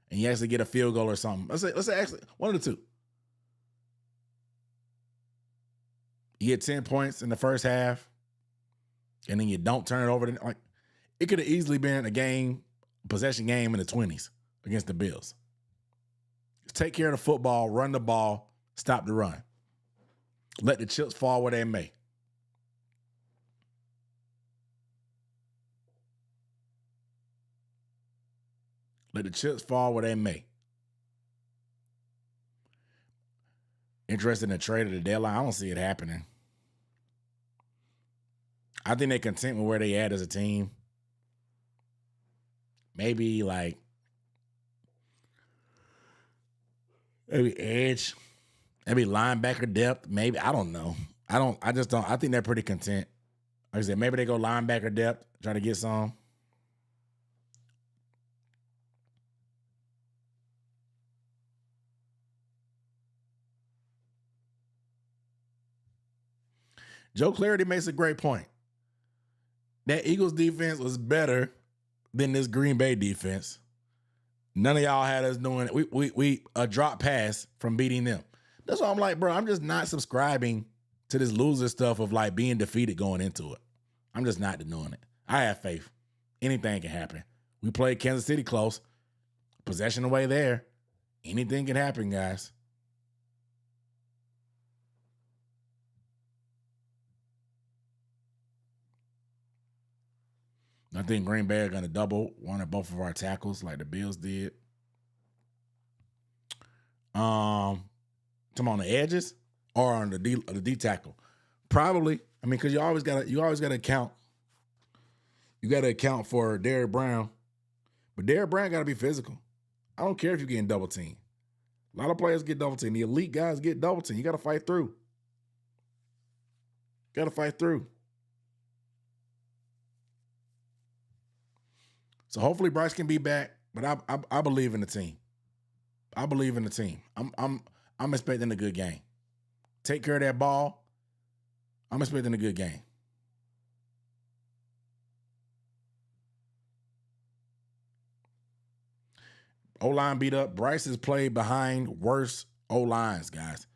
and you actually get a field goal or something. Let's say actually one of the two. You get 10 points in the first half, and then you don't turn it over. It could have easily been a possession game in the 20s against the Bills. Take care of the football, run the ball, stop the run. Let the chips fall where they may. Let the chips fall where they may. Interested in the trade of the deadline? I don't see it happening. I think they're content with where they at as a team. Maybe edge, maybe linebacker depth. Maybe, I don't know. I think they're pretty content. Like I said, maybe they go linebacker depth, try to get some. Joe Clarity makes a great point. That Eagles defense was better than this Green Bay defense. None of y'all had us doing it. We a drop pass from beating them. That's why I'm like, bro, I'm just not subscribing to this loser stuff of being defeated going into it. I'm just not doing it. I have faith. Anything can happen. We played Kansas City close. Possession away there. Anything can happen, guys. I think Green Bay are going to double one or both of our tackles like the Bills did. Come on the edges or on the D tackle, probably. I mean, because you always gotta account. You gotta account for Derrick Brown, but Derrick Brown gotta be physical. I don't care if you're getting double teamed. A lot of players get double teamed. The elite guys get double teamed. You gotta fight through. So hopefully Bryce can be back, but I believe in the team. I believe in the team. I'm expecting a good game. Take care of that ball. I'm expecting a good game. O-line beat up. Bryce has played behind worse O-lines, guys.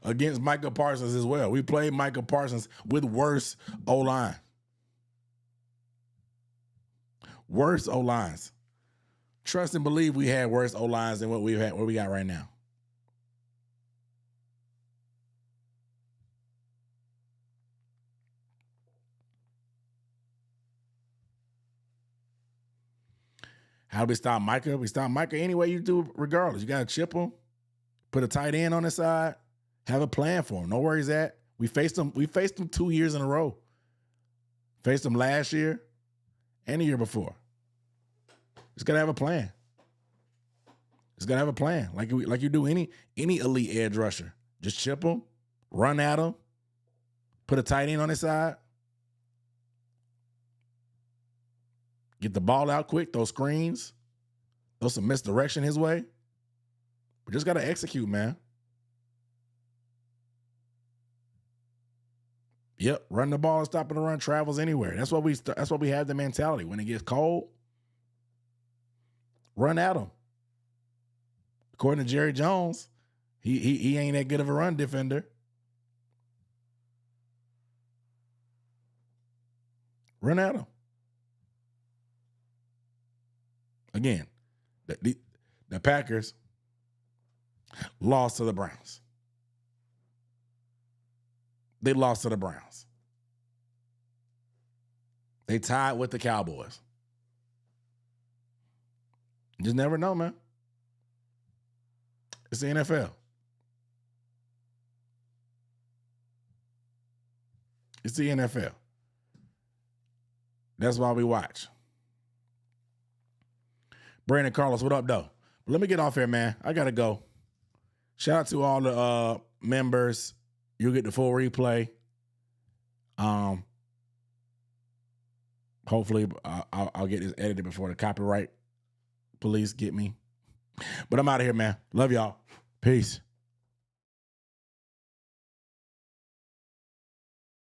Against Micah Parsons as well. We played Micah Parsons with worse O-line. Worse O-lines. Trust and believe we had worse O-lines than what we got right now. How do we stop Micah? We stop Micah any way you do, regardless. You got to chip him, put a tight end on the side, have a plan for him. Know where he's at. We faced him 2 years in a row. Faced him last year and the year before. Just got to have a plan. Just got to have a plan. Like you do any elite edge rusher. Just chip him, run at him, put a tight end on his side. Get the ball out quick, throw screens, throw some misdirection his way. We just got to execute, man. Yep, run the ball and stopping the run travels anywhere. That's what we have the mentality. When it gets cold, run at him. According to Jerry Jones, he ain't that good of a run defender. Run at him. Again, the Packers lost to the Browns. They lost to the Browns. They tied with the Cowboys. You just never know, man. It's the NFL. It's the NFL. That's why we watch. Brandon Carlos, what up, though? But let me get off here, man. I got to go. Shout out to all the members. You'll get the full replay. Hopefully, I'll get this edited before the copyright police get me. But I'm out of here, man. Love y'all. Peace.